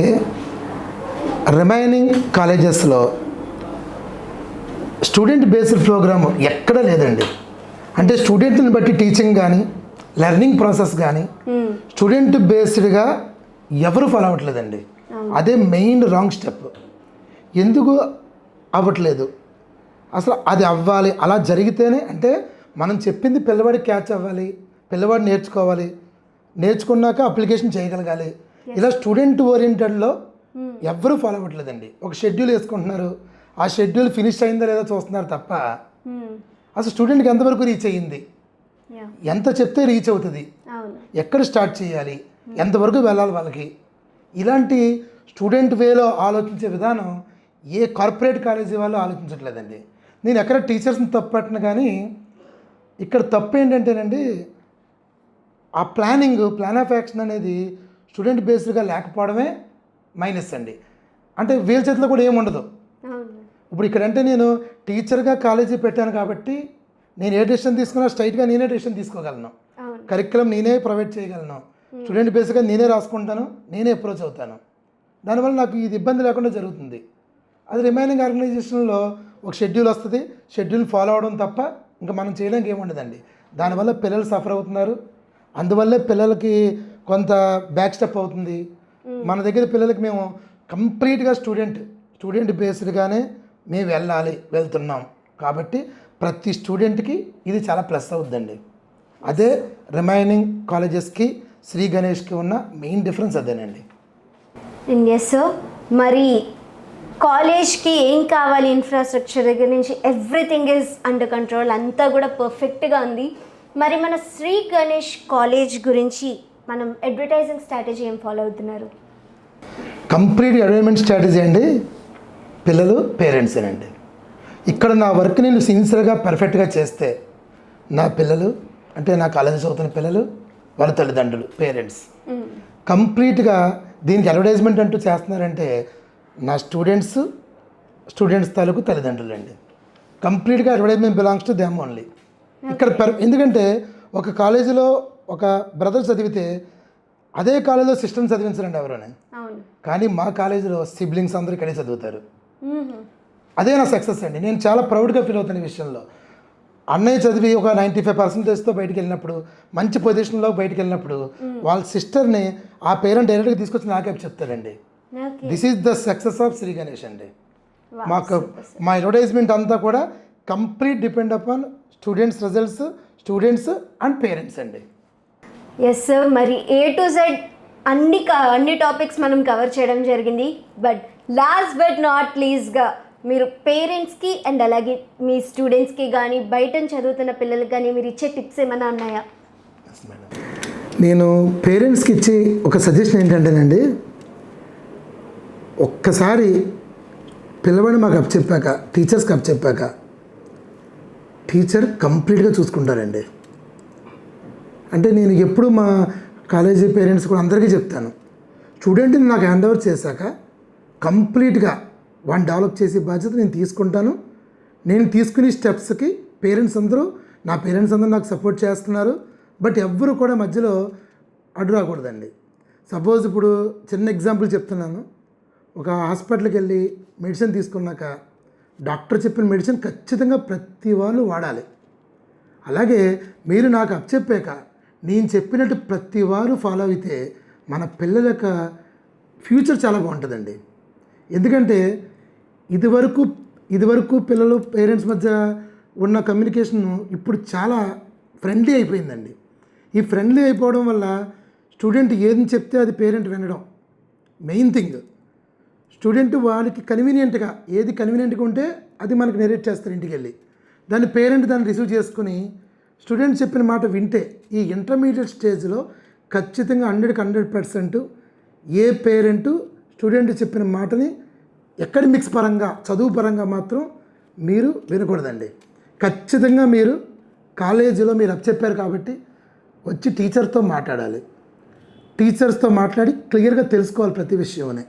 రిమైనింగ్ కాలేజెస్లో స్టూడెంట్ బేస్డ్ ప్రోగ్రామ్ ఎక్కడ లేదండి. అంటే స్టూడెంట్ని బట్టి టీచింగ్ కానీ లెర్నింగ్ ప్రాసెస్ కానీ స్టూడెంట్ బేస్డ్గా ఎవరు ఫాలో అవ్వట్లేదండి. అదే మెయిన్ రాంగ్ స్టెప్. ఎందుకు అవ్వట్లేదు? అసలు అది అవ్వాలి. అలా జరిగితేనే, అంటే మనం చెప్పింది పిల్లవాడికి క్యాచ్ అవ్వాలి, పిల్లవాడు నేర్చుకోవాలి, నేర్చుకున్నాక అప్లికేషన్ చేయగలగాలి. ఇలా స్టూడెంట్ ఓరియంటెడ్లో ఎవరు ఫాలో అవ్వట్లేదండి. ఒక షెడ్యూల్ వేసుకుంటున్నారు, ఆ షెడ్యూల్ ఫినిష్ అయిందా లేదా చూస్తున్నారు తప్ప అసలు స్టూడెంట్కి ఎంతవరకు రీచ్ అయ్యింది, ఎంత చెప్తే రీచ్ అవుతుంది, ఎక్కడ స్టార్ట్ చేయాలి, ఎంతవరకు వెళ్ళాలి వాళ్ళకి, ఇలాంటి స్టూడెంట్ వేలో ఆలోచించే విధానం ఏ కార్పొరేట్ కాలేజీ వాళ్ళు ఆలోచించట్లేదండి. నేను ఎక్కడ టీచర్స్ని తప్పట్ను, కానీ ఇక్కడ తప్పు ఏంటంటేనండి, ఆ ప్లాన్ ఆఫ్ యాక్షన్ అనేది స్టూడెంట్ బేస్డ్గా లేకపోవడమే మైనస్ అండి. అంటే వీళ్ళ చేతిలో కూడా ఏముండదు. ఇప్పుడు ఇక్కడంటే నేను టీచర్గా కాలేజీ పెట్టాను కాబట్టి నేను ఏ డెసిషన్ తీసుకున్నా స్ట్రైట్గా నేనే డెసిషన్ తీసుకోగలను, కరిక్యులం నేనే ప్రొవైడ్ చేయగలను, స్టూడెంట్ బేస్గా నేనే రాసుకుంటాను, నేనే అప్రోచ్ అవుతాను. దానివల్ల నాకు ఇది ఇబ్బంది లేకుండా జరుగుతుంది. అది రిమైనింగ్ ఆర్గనైజేషన్లో ఒక షెడ్యూల్ వస్తుంది, షెడ్యూల్ ఫాలో అవడం తప్ప ఇంకా మనం చేయడానికి ఏముండదండి. దానివల్ల పిల్లలు సఫర్ అవుతున్నారు, అందువల్లే పిల్లలకి కొంత బ్యాక్ స్టెప్ అవుతుంది. మన దగ్గర పిల్లలకి మేము కంప్లీట్గా స్టూడెంట్ బేస్డ్గానే మేము వెళ్తున్నాం కాబట్టి ప్రతి స్టూడెంట్కి ఇది చాలా ప్లస్ అవుద్దండి. అదే రిమైనింగ్ కాలేజెస్కి శ్రీ గణేష్కి ఉన్న మెయిన్ డిఫరెన్స్ అదేనండి. ఎస్ సార్, మరి కాలేజ్కి ఏం కావాలి, ఇన్ఫ్రాస్ట్రక్చర్ దగ్గర నుంచి ఎవ్రీథింగ్ ఈజ్ అండర్ కంట్రోల్, అంతా కూడా పర్ఫెక్ట్గా ఉంది. మరి మన శ్రీ గణేష్ కాలేజ్ గురించి మనం అడ్వర్టైజింగ్ స్ట్రాటజీ ఏం ఫాలో అవుతున్నారు? కంప్లీట్ అడ్వర్టైజ్మెంట్ స్ట్రాటజీ అండి పిల్లలు పేరెంట్సేనండి. ఇక్కడ నా వర్క్ నేను సిన్సియర్గా పర్ఫెక్ట్గా చేస్తే నా పిల్లలు, అంటే నా కాలేజీ చదువుతున్న పిల్లలు, వాళ్ళ తల్లిదండ్రులు, పేరెంట్స్ కంప్లీట్గా దీనికి అడ్వర్టైజ్మెంట్ అంటూ చేస్తున్నారంటే నా స్టూడెంట్స్ తాలూకు తల్లిదండ్రులు అండి. కంప్లీట్గా advertisement belongs to them only. ఇక్కడ ఎందుకంటే ఒక కాలేజీలో ఒక బ్రదర్ చదివితే అదే కాలేజీలో సిస్టమ్ చదివించరండి ఎవరైనా, కానీ మా కాలేజీలో సిబ్లింగ్స్ అందరూ ఇక్కడే చదువుతారు. అదే నా సక్సెస్ అండి. నేను చాలా ప్రౌడ్గా ఫీల్ అవుతాను ఈ విషయంలో. అన్నయ్య చదివి ఒక 95% బయటికి వెళ్ళినప్పుడు, మంచి పొజిషన్లో బయటికి వెళ్ళినప్పుడు వాళ్ళ సిస్టర్ని ఆ పేరెంట్ డైరెక్ట్గా తీసుకొచ్చి నాకే చెప్తారండి. This is the success of Sri Ganesh అండి. మా అడ్వర్టైజ్మెంట్ అంతా కూడా complete depend upon students results, students and parents అండి. ఎస్ సార్, మరి A to Z అన్ని టాపిక్స్ మనం కవర్ చేయడం జరిగింది. బట్ లాస్ట్ బట్ నాట్ లీస్ట్గా మీరు పేరెంట్స్కి అండ్ అలాగే మీ స్టూడెంట్స్కి కానీ బయట చదువుతున్న పిల్లలకి కానీ మీరు ఇచ్చే టిప్స్ ఏమైనా ఉన్నాయా? నేను పేరెంట్స్కి ఇచ్చే ఒక సజెషన్ ఏంటంటేనండి, ఒక్కసారి పిల్లవాడిని మాకు అప్పచెప్పాక, టీచర్స్కి అప్పచెప్పాక టీచర్ కంప్లీట్గా చూసుకుంటారండి. అంటే నేను ఎప్పుడు మా కాలేజీ పేరెంట్స్ కూడా అందరికీ చెప్తాను, స్టూడెంట్ని నాకు హ్యాండ్ ఓవర్ చేశాక కంప్లీట్గా వాడిని డెవలప్ చేసే బాధ్యత నేను తీసుకుంటాను. నేను తీసుకునే స్టెప్స్కి నా పేరెంట్స్ అందరూ నాకు సపోర్ట్ చేస్తున్నారు. బట్ ఎవ్వరు కూడా మధ్యలో అడ్డు రాకూడదండి. సపోజ్ ఇప్పుడు చిన్న ఎగ్జాంపుల్ చెప్తున్నాను. ఒక హాస్పిటల్కి వెళ్ళి మెడిసిన్ తీసుకున్నాక డాక్టర్ చెప్పిన మెడిసిన్ ఖచ్చితంగా ప్రతి వాళ్ళు వాడాలి. అలాగే మీరు నాకు అప్పచెప్పాక నేను చెప్పినట్టు ప్రతి వారు ఫాలో అయితే మన పిల్లల యొక్క ఫ్యూచర్ చాలా బాగుంటుందండి. ఎందుకంటే ఇదివరకు పిల్లలు పేరెంట్స్ మధ్య ఉన్న కమ్యూనికేషన్ ఇప్పుడు చాలా ఫ్రెండ్లీ అయిపోయిందండి. ఈ ఫ్రెండ్లీ అయిపోవడం వల్ల స్టూడెంట్ ఏది చెప్తే అది పేరెంట్ వినడం మెయిన్ థింగ్. స్టూడెంట్ వాళ్ళకి ఏది కన్వీనియంట్గా ఉంటే అది మనకు నెరేట్ చేస్తారు ఇంటికి వెళ్ళి. దాన్ని పేరెంట్ రిసీవ్ చేసుకుని స్టూడెంట్ చెప్పిన మాట వింటే ఈ ఇంటర్మీడియట్ స్టేజ్లో ఖచ్చితంగా 100% ఏ పేరెంటు స్టూడెంట్ చెప్పిన మాటని అకాడమిక్స్ పరంగా చదువు పరంగా మాత్రం మీరు వినకూడదండి. ఖచ్చితంగా మీరు కాలేజీలో మీరు చెప్పారు కాబట్టి వచ్చి టీచర్తో మాట్లాడాలి. టీచర్స్తో మాట్లాడి క్లియర్గా తెలుసుకోవాలి ప్రతి విషయమని.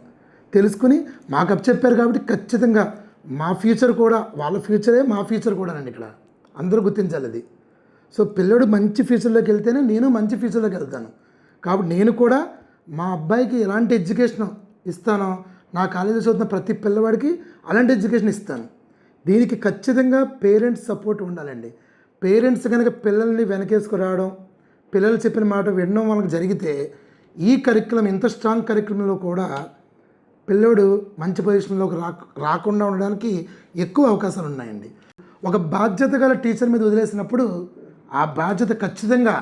తెలుసుకుని మాకు చెప్పారు కాబట్టి ఖచ్చితంగా మా ఫ్యూచర్ కూడా వాళ్ళ ఫ్యూచరే మా ఫ్యూచర్ కూడానండి. ఇక్కడ అందరూ గుర్తించాలి అది. సో పిల్లడు మంచి ఫ్యూచర్లోకి వెళ్తేనే నేను మంచి ఫ్యూచర్లోకి వెళ్తాను. కాబట్టి నేను కూడా మా అబ్బాయికి ఎలాంటి ఎడ్యుకేషన్ ఇస్తానో నా కాలేజీలో చదువుతున్న ప్రతి పిల్లవాడికి అలాంటి ఎడ్యుకేషన్ ఇస్తాను. దీనికి ఖచ్చితంగా పేరెంట్స్ సపోర్ట్ ఉండాలండి. పేరెంట్స్ కనుక పిల్లల్ని వెనకేసుకురావడం, పిల్లలు చెప్పిన మాట వినడం వాళ్ళకి జరిగితే ఈ కరిక్యులం ఇంత స్ట్రాంగ్ కరిక్యులంలో కూడా పిల్లోడు మంచి పొజిషన్లోకి రాకుండా ఉండడానికి ఎక్కువ అవకాశాలు ఉన్నాయండి. ఒక బాధ్యత గల టీచర్ మీద వదిలేసినప్పుడు ఆ బాధ్యత ఖచ్చితంగా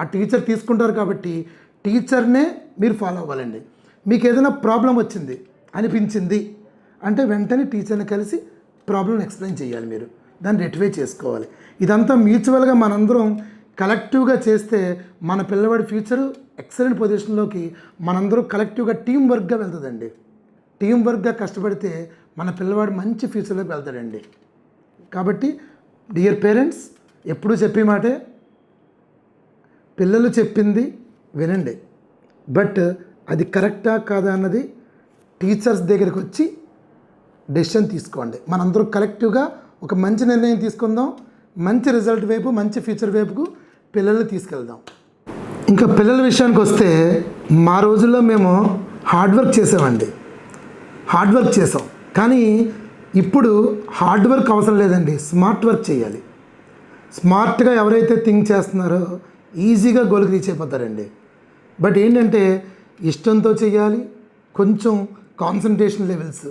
ఆ టీచర్ తీసుకుంటారు. కాబట్టి టీచర్నే మీరు ఫాలో అవ్వాలండి. మీకు ఏదైనా ప్రాబ్లం వచ్చింది అనిపించింది అంటే వెంటనే టీచర్ని కలిసి ప్రాబ్లం ఎక్స్ప్లెయిన్ చేయాలి. మీరు దాన్ని రెక్టిఫై చేసుకోవాలి. ఇదంతా మ్యూచువల్గా మనందరం కలెక్టివ్గా చేస్తే మన పిల్లవాడి ఫ్యూచరు ఎక్సలెంట్ పొజిషన్లోకి మనందరూ కలెక్టివ్గా టీం వర్క్గా వెళ్తుందండి. టీం వర్క్గా కష్టపడితే మన పిల్లవాడు మంచి ఫ్యూచర్లోకి వెళ్తాడండి. కాబట్టి డియర్ పేరెంట్స్, ఎప్పుడూ చెప్పే మాటే పిల్లలు చెప్పింది వినండి. బట్ అది కరెక్టా కాదా అన్నది టీచర్స్ దగ్గరికి వచ్చి డెసిషన్ తీసుకోండి. మనందరూ కలెక్టివ్గా ఒక మంచి నిర్ణయం తీసుకుందాం. మంచి రిజల్ట్ వైపు, మంచి ఫ్యూచర్ వైపుకు పిల్లల్ని తీసుకెళ్దాం. ఇంకా పిల్లల విషయానికి వస్తే మా రోజుల్లో మేము హార్డ్ వర్క్ చేసామండి. హార్డ్ వర్క్ చేసాం. కానీ ఇప్పుడు హార్డ్ వర్క్ అవసరం లేదండి, స్మార్ట్ వర్క్ చేయాలి. స్మార్ట్గా ఎవరైతే థింక్ చేస్తున్నారో ఈజీగా గోల్కి రీచ్ అయిపోతారండి. బట్ ఏంటంటే ఇష్టంతో చేయాలి, కొంచెం concentration levels.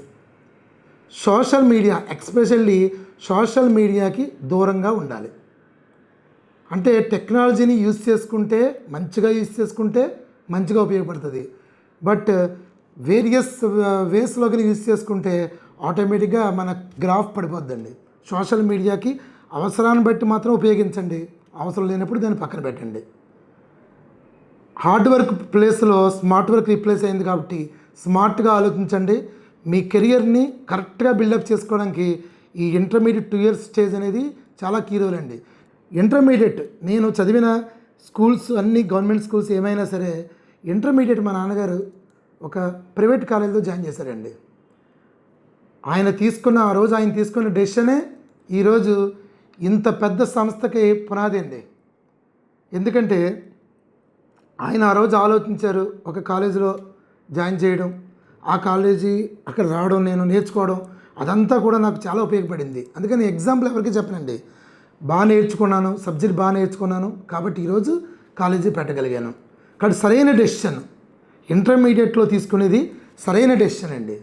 Social media, especially social మీడియాకి దూరంగా ఉండాలి. అంటే టెక్నాలజీని యూజ్ చేసుకుంటే మంచిగా ఉపయోగపడుతుంది. బట్ వేరియస్ వేస్లోకి యూజ్ చేసుకుంటే ఆటోమేటిక్గా మన గ్రాఫ్ పడిపోద్దండి. సోషల్ మీడియాకి అవసరాన్ని బట్టి మాత్రం ఉపయోగించండి, అవసరం లేనప్పుడు దాన్ని పక్కన పెట్టండి. హార్డ్ వర్క్ ప్లేస్లో స్మార్ట్ వర్క్ రీప్లేస్ అయింది కాబట్టి స్మార్ట్గా ఆలోచించండి. మీ కెరియర్ని కరెక్ట్గా బిల్డప్ చేసుకోవడానికి ఈ ఇంటర్మీడియట్ 2 years స్టేజ్ అనేది చాలా కీ రోల్ అండి. ఇంటర్మీడియట్ నేను చదివిన స్కూల్స్ అన్ని గవర్నమెంట్ స్కూల్స్ ఏమైనా సరే, ఇంటర్మీడియట్ మా నాన్నగారు ఒక ప్రైవేట్ కాలేజీలో జాయిన్ చేశారండి. ఆయన తీసుకున్న డెసిషనే ఈరోజు ఇంత పెద్ద సంస్థకి పునాది అండి. ఎందుకంటే ఆయన ఆ రోజు ఆలోచించారు ఒక కాలేజీలో జాయిన్ చేయడం, ఆ కాలేజీ అక్కడ రావడం, నేను నేర్చుకోవడం, అదంతా కూడా నాకు చాలా ఉపయోగపడింది. అందుకని ఎగ్జాంపుల్ ఎవరికి చెప్పనండి, బాగా నేర్చుకున్నాను, సబ్జెక్ట్ బాగా నేర్చుకున్నాను కాబట్టి ఈరోజు కాలేజీ పెట్టగలిగాను. కాబట్టి సరైన డెసిషన్ ఇంటర్మీడియట్లో తీసుకునేది సరైన డెసిషన్ అండి.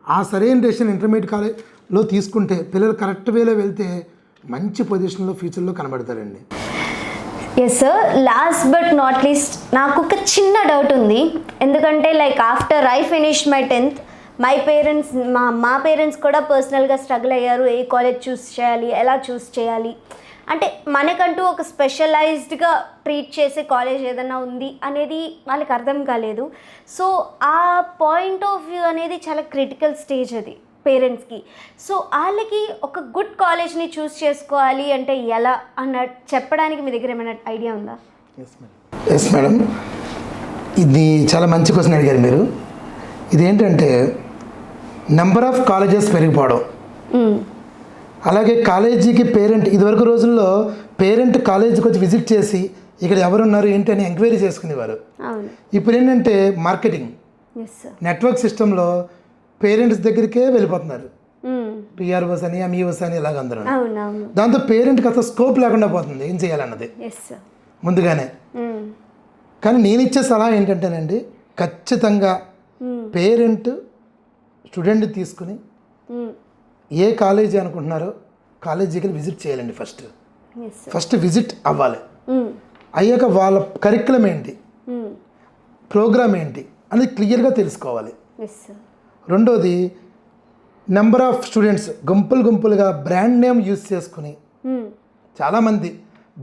ఆ సరైన డెసిషన్ ఇంటర్మీడియట్ కాలేజ్లో తీసుకుంటే పిల్లలు కరెక్ట్ వేలో వెళ్తే మంచి పొజిషన్లో ఫ్యూచర్లో కనబడతారండి. Yes sir, last but not least నాకు ఒక చిన్న డౌట్ ఉంది. ఎందుకంటే like after I finish my 10th my parents మా పేరెంట్స్ కూడా పర్సనల్గా స్ట్రగుల్ అయ్యారు. ఏ కాలేజ్ చూస్ చేయాలి, ఎలా చూస్ చేయాలి, అంటే మనకంటూ ఒక స్పెషలైజ్డ్గా ట్రీట్ చేసే కాలేజ్ ఏదైనా ఉంది అనేది వాళ్ళకి అర్థం కాలేదు. సో ఆ పాయింట్ ఆఫ్ వ్యూ అనేది చాలా క్రిటికల్ స్టేజ్ అది పేరెంట్స్కి. సో వాళ్ళకి ఒక గుడ్ కాలేజ్ని చూస్ చేసుకోవాలి అంటే ఎలా అన్న చెప్పడానికి మీ దగ్గర ఏమైనా ఐడియా ఉందా? ఎస్ మేడం, ఇది చాలా మంచి క్వశ్చన్ అడిగారు మీరు. ఇదేంటంటే నెంబర్ ఆఫ్ కాలేజెస్ పెరిగిపోవడం, అలాగే కాలేజీకి పేరెంట్, ఇదివరకు రోజుల్లో పేరెంట్ కాలేజీకి వచ్చి విజిట్ చేసి ఇక్కడ ఎవరున్నారు ఏంటి అని ఎంక్వైరీ చేసుకునేవారు. ఇప్పుడు ఏంటంటే మార్కెటింగ్, నెట్వర్క్ సిస్టంలో పేరెంట్స్ దగ్గరికే వెళ్ళిపోతున్నారు. పిఆర్ఓస్ అని, ఎంఈఓస్ అని ఇలాగ అందరూ. దాంతో పేరెంట్కి అసలు స్కోప్ లేకుండా పోతుంది ఏం చేయాలన్నది ముందుగానే. కానీ నేను ఇచ్చే సలహా ఏంటంటేనండి, ఖచ్చితంగా పేరెంట్ స్టూడెంట్ తీసుకుని ఏ కాలేజీ అనుకుంటున్నారో కాలేజీకి విజిట్ చేయాలండి. ఫస్ట్ విజిట్ అవ్వాలి. అయ్యాక వాళ్ళ కరిక్యులం ఏంటి, ప్రోగ్రామ్ ఏంటి అనేది క్లియర్గా తెలుసుకోవాలి. రెండోది నెంబర్ ఆఫ్ స్టూడెంట్స్ గుంపులుగా బ్రాండ్ నేమ్ యూజ్ చేసుకుని చాలామంది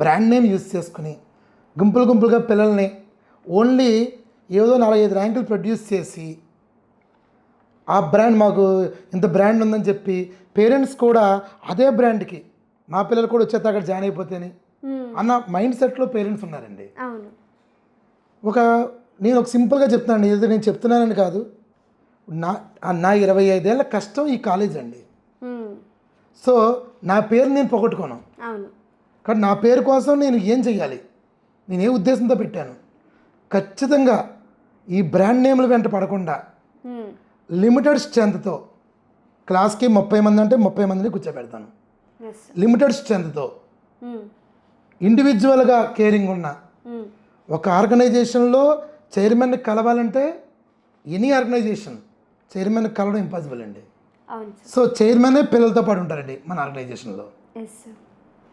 బ్రాండ్ నేమ్ యూజ్ చేసుకుని గుంపులుగా పిల్లల్ని ఓన్లీ ఏదో 4-5 ర్యాంకులు ప్రొడ్యూస్ చేసి ఆ బ్రాండ్ మాకు ఇంత బ్రాండ్ ఉందని చెప్పి పేరెంట్స్ కూడా అదే బ్రాండ్కి మా పిల్లలు కూడా వచ్చేస్తే అక్కడ జాయిన్ అయిపోతేని అన్న మైండ్ సెట్లో పేరెంట్స్ ఉన్నారండి. అవును. నేను ఒక సింపుల్గా చెప్తున్నాను, ఏదో నేను చెప్తున్నానని కాదు, నా 25 ఏళ్ళ కష్టం ఈ కాలేజ్ అండి. సో నా పేరు నేను పొగట్టుకోను. అవును. కానీ నా పేరు కోసం నేను ఏం చెయ్యాలి, నేను ఏ ఉద్దేశంతో పెట్టాను, ఖచ్చితంగా ఈ బ్రాండ్ నేమ్ల వెంట పడకుండా లిమిటెడ్ స్ట్రెంత్తో క్లాస్కి 30 మంది అంటే 30 మందిని కూర్చోబెడతాను. లిమిటెడ్ స్ట్రెంత్తో ఇండివిజువల్గా కేరింగ్ ఉన్న ఒక ఆర్గనైజేషన్లో చైర్మన్ని కలవాలంటే ఎనీ ఆర్గనైజేషన్ చైర్మన్ కలవడం ఇంపాసిబుల్ అండి. సో చైర్మనే పిల్లలతో పాటు ఉంటారండి మన ఆర్గనైజేషన్లో.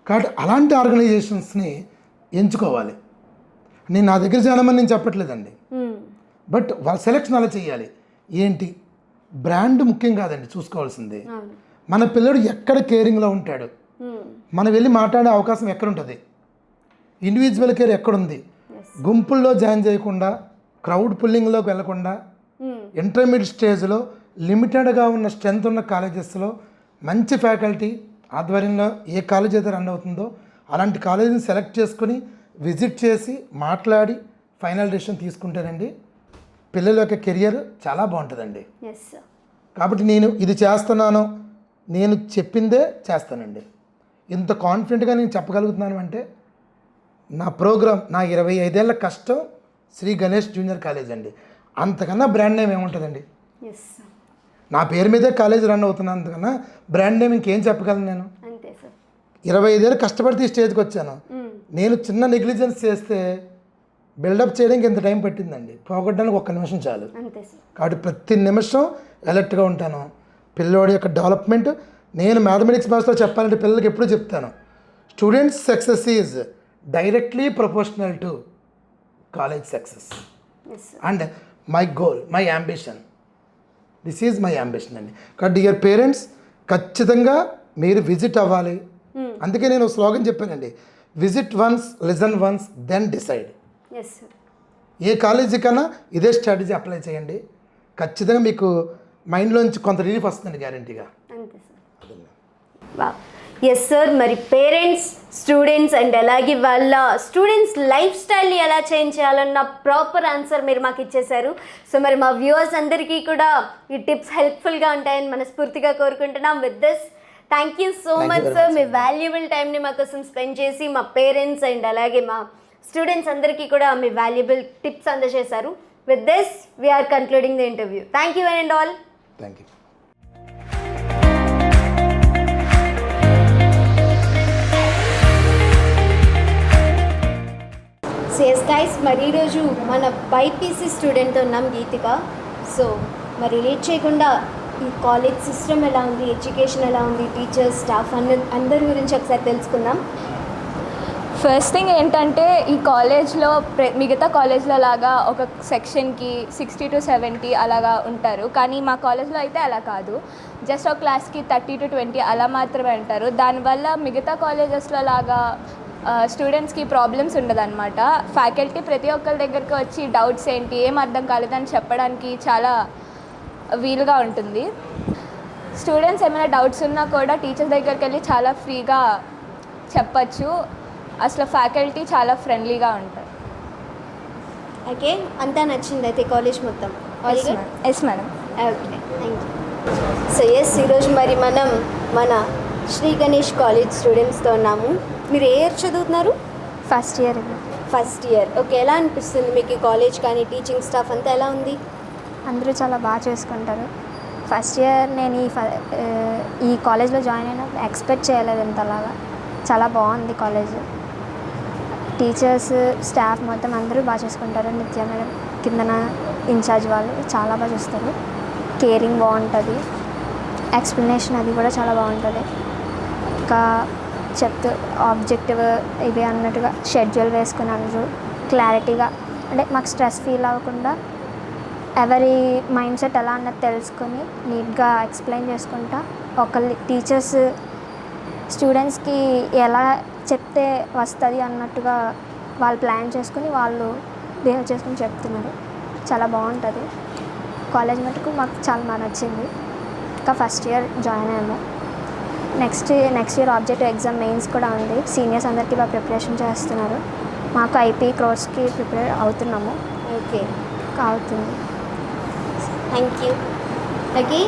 కాబట్టి అలాంటి ఆర్గనైజేషన్స్ని ఎంచుకోవాలి. నేను నా దగ్గర చేయమని నేను చెప్పట్లేదండి, బట్ వాళ్ళ సెలెక్షన్ అలా చేయాలి. ఏంటి బ్రాండ్ ముఖ్యం కాదండి, చూసుకోవాల్సింది మన పిల్లడు ఎక్కడ కేరింగ్లో ఉంటాడు, మనం వెళ్ళి మాట్లాడే అవకాశం ఎక్కడ ఉంటుంది, ఇండివిజువల్ కేర్ ఎక్కడుంది, గుంపుల్లో జాయిన్ చేయకుండా క్రౌడ్ పుల్లింగ్లోకి వెళ్లకుండా ఇంటర్మీడియట్ స్టేజ్లో లిమిటెడ్గా ఉన్న స్ట్రెంత్ ఉన్న కాలేజెస్లో మంచి ఫ్యాకల్టీ ఆధ్వర్యంలో ఏ కాలేజ్ అయితే రన్ అవుతుందో అలాంటి కాలేజీని సెలెక్ట్ చేసుకుని విజిట్ చేసి మాట్లాడి ఫైనల్ డెసిషన్ తీసుకుంటేనండి పిల్లల యొక్క కెరియర్ చాలా బాగుంటుందండి. కాబట్టి నేను ఇది చేస్తున్నాను, నేను చెప్పిందే చేస్తానండి. ఇంత కాన్ఫిడెంట్గా నేను చెప్పగలుగుతున్నాను అంటే నా ప్రోగ్రామ్, నా 25 ఏళ్ళ కష్టం శ్రీ గణేష్ జూనియర్ కాలేజ్ అండి. అంతకన్నా బ్రాండ్ నేమ్ ఏముంటుందండి? నా పేరు మీదే కాలేజ్ రన్ అవుతున్నాను, అంతకన్నా బ్రాండ్ నేమ్ ఇంకేం చెప్పగలను నేను? 25 ఏళ్ళు కష్టపడితే ఈ స్టేజ్కి వచ్చాను. నేను చిన్న నెగ్లిజెన్స్ చేస్తే బిల్డప్ చేయడానికి ఎంత టైం పట్టిందండి, పోగొట్టడానికి 1 నిమిషం చాలు. కాబట్టి ప్రతి నిమిషం అలర్ట్గా ఉంటాను. పిల్లోడి యొక్క డెవలప్మెంట్ నేను మ్యాథమెటిక్స్ క్లాస్లో చెప్పాలంటే పిల్లలకి ఎప్పుడూ చెప్తాను, students success is directly proportional to college success and my goal, my ambition, this is my ambition అండి. కాబట్టి డియర్ పేరెంట్స్ ఖచ్చితంగా మీరు విజిట్ అవ్వాలి. అందుకే నేను స్లోగన్ చెప్పానండి, visit once, listen once, then decide. ఏ కాలేజీ కన్నా ఇదే స్ట్రాటజీ అప్లై చేయండి, ఖచ్చితంగా మీకు మైండ్లోంచి కొంత రిలీఫ్ వస్తుందండి గ్యారంటీగా. Yes sir. మరి పేరెంట్స్, స్టూడెంట్స్ అండ్ అలాగే వాళ్ళ స్టూడెంట్స్ లైఫ్ స్టైల్ని ఎలా చేంజ్ చేయాలన్న ప్రాపర్ ఆన్సర్ మీరు మాకు ఇచ్చేశారు. సో మరి మా వ్యూవర్స్ అందరికీ కూడా ఈ టిప్స్ హెల్ప్ఫుల్గా ఉంటాయని మనస్ఫూర్తిగా కోరుకుంటున్నాం. With this thank you so much sir, me valuable టైంని మా కోసం స్పెండ్ చేసి మా పేరెంట్స్ అండ్ అలాగే మా స్టూడెంట్స్ అందరికీ కూడా మీ వాల్యుబుల్ టిప్స్ అందజేశారు. With this we're concluding the interview. Thank you and all. Thank you. Yes guys, మరి ఈరోజు మన బైపీసీ స్టూడెంట్తో ఉన్నాం, గీతిక. సో మరి లేట్ చేయకుండా ఈ కాలేజ్ సిస్టమ్ ఎలా ఉంది, ఎడ్యుకేషన్ ఎలా ఉంది, టీచర్స్, స్టాఫ్ అందరి గురించి ఒకసారి తెలుసుకుందాం. ఫస్ట్ థింగ్ ఏంటంటే ఈ కాలేజ్లో మిగతా కాలేజ్లో లాగా ఒక సెక్షన్కి 60 to 70 అలాగా ఉంటారు, కానీ మా కాలేజ్లో అయితే అలా కాదు. జస్ట్ ఒక క్లాస్కి 30 to 20 అలా మాత్రమే ఉంటారు. దానివల్ల మిగతా కాలేజెస్లో లాగా స్టూడెంట్స్కి ప్రాబ్లమ్స్ ఉండదన్నమాట. ఫ్యాకల్టీ ప్రతి ఒక్కరి దగ్గరికి వచ్చి డౌట్స్ ఏంటి, ఏం అర్థం కాలేదని చెప్పడానికి చాలా వీలుగా ఉంటుంది. స్టూడెంట్స్ ఏమైనా డౌట్స్ ఉన్నా కూడా టీచర్స్ దగ్గరికి వెళ్ళి చాలా ఫ్రీగా చెప్పచ్చు. అసలు ఫ్యాకల్టీ చాలా ఫ్రెండ్లీగా ఉంటారు. ఓకే, అంతా నచ్చింది అయితే కాలేజ్ మొత్తం? Yes madam. Okay, thank you. So yes, ఈరోజు మరి మనం మన శ్రీ గణేష్ కాలేజ్ స్టూడెంట్స్తో ఉన్నాము. మీరు ఏ ఇయర్ చదువుతున్నారు? First year. First year. Okay, ఎలా అనిపిస్తుంది మీకు కాలేజ్ కానీ టీచింగ్ స్టాఫ్ అంతా ఎలా ఉంది? అందరూ చాలా బాగా చేసుకుంటారు. ఫస్ట్ ఇయర్ నేను ఈ కాలేజ్లో జాయిన్ అయినా ఎక్స్పెక్ట్ చేయలేదు ఇంతలాగా. చాలా బాగుంది కాలేజ్. టీచర్స్, స్టాఫ్ మొత్తం అందరూ బాగా చేసుకుంటారు. నిత్య మేడం కిందన ఇన్ఛార్జ్ వాళ్ళు చాలా బాగా చూస్తారు. కేరింగ్ బాగుంటుంది, ఎక్స్ప్లెనేషన్ అది కూడా చాలా బాగుంటుంది. ఇంకా చెప్తూ ఆబ్జెక్టివ్ ఇవి అన్నట్టుగా షెడ్యూల్ వేసుకుని అందరూ క్లారిటీగా, అంటే మాకు స్ట్రెస్ ఫీల్ అవ్వకుండా ఎవరి మైండ్ సెట్ ఎలా అన్నది తెలుసుకొని నీట్గా ఎక్స్ప్లెయిన్ చేసుకుంటా ఒకళ్ళు టీచర్స్ స్టూడెంట్స్కి ఎలా చెప్తే వస్తుంది అన్నట్టుగా వాళ్ళు ప్లాన్ చేసుకుని వాళ్ళు బిహేవ్ చేసుకుని చెప్తున్నారు. చాలా బాగుంటుంది కాలేజ్. మటుకు మాకు చాలా బాగా నచ్చింది. ఇంకా ఫస్ట్ ఇయర్ జాయిన్ అయ్యాము. Next year objective exam mains కూడా ఉంది. సీనియర్స్ అందరికీ బాగా ప్రిపరేషన్ చేస్తున్నారు. మాకు ఐపీ కోర్స్కి ప్రిపేర్ అవుతున్నాము. ఓకే, అవుతుంది. Thank you. ఓకే,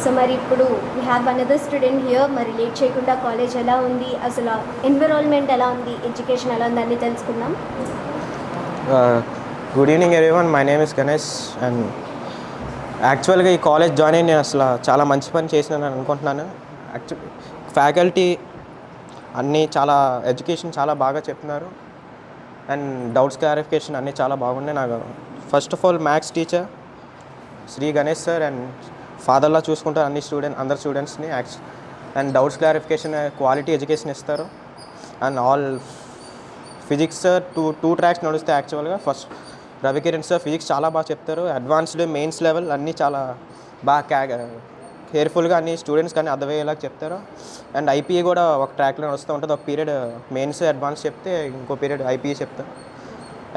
సో మరి ఇప్పుడు we have another student here. మరి లేట్ చేయకుండా కాలేజ్ ఎలా ఉంది, అసలు ఎన్విరాన్మెంట్ ఎలా ఉంది, ఎడ్యుకేషన్ ఎలా ఉంది అన్నీ తెలుసుకుందాం. Good evening everyone, my name is Ganesh. And యాక్చువల్గా ఈ కాలేజ్ జాయిన్ అయ్యి నేను అసలు చాలా మంచి పని చేసినాను అనుకుంటున్నాను. ఫ్యాకల్టీ అన్నీ చాలా ఎడ్యుకేషన్ చాలా బాగా చెప్తున్నారు. అండ్ డౌట్స్ క్లారిఫికేషన్ అన్నీ చాలా బాగున్నాయి. నాకు first of all maths teacher Shri Ganesh sir and ఫాదర్లా చూసుకుంటారు అందరు స్టూడెంట్స్ని. And doubts clarification quality education ఇస్తారు. And all physics sir two tracks నడుస్తాయి యాక్చువల్గా. ఫస్ట్ రవికిరణ్ సార్ ఫిజిక్స్ చాలా బాగా చెప్తారు. అడ్వాన్స్డ్ మెయిన్స్ లెవెల్ అన్నీ చాలా బాగా కేర్ఫుల్గా అన్ని స్టూడెంట్స్ కానీ అర్థమయ్యేలాగా చెప్తారు. అండ్ ఐపీఏ కూడా ఒక ట్రాక్లో నడుస్తూ ఉంటుంది. ఒక పీరియడ్ మెయిన్స్ అడ్వాన్స్ చెప్తే ఇంకో పీరియడ్ ఐపీఏ చెప్తారు.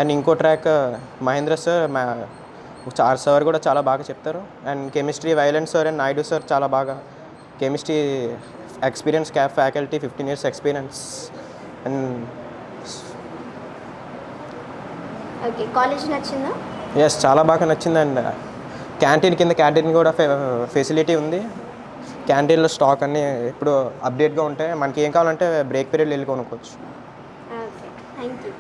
అండ్ ఇంకో ట్రాక్ మహేంద్ర సార్ సార్ కూడా చాలా బాగా చెప్తారు. And chemistry violent sir and Naidu sir చాలా బాగా chemistry experience faculty 15 years experience. And okay, college నచ్చిందా? ఎస్, చాలా బాగా నచ్చింది. అండ్ క్యాంటీన్ కూడా ఫెసిలిటీ ఉంది. క్యాంటీన్లో స్టాక్ అన్నీ ఇప్పుడు అప్డేట్గా ఉంటాయి. మనకి ఏం కావాలంటే బ్రేక్ పీరియడ్లో వెళ్ళి కొనుక్కోవచ్చు. Okay, thank you.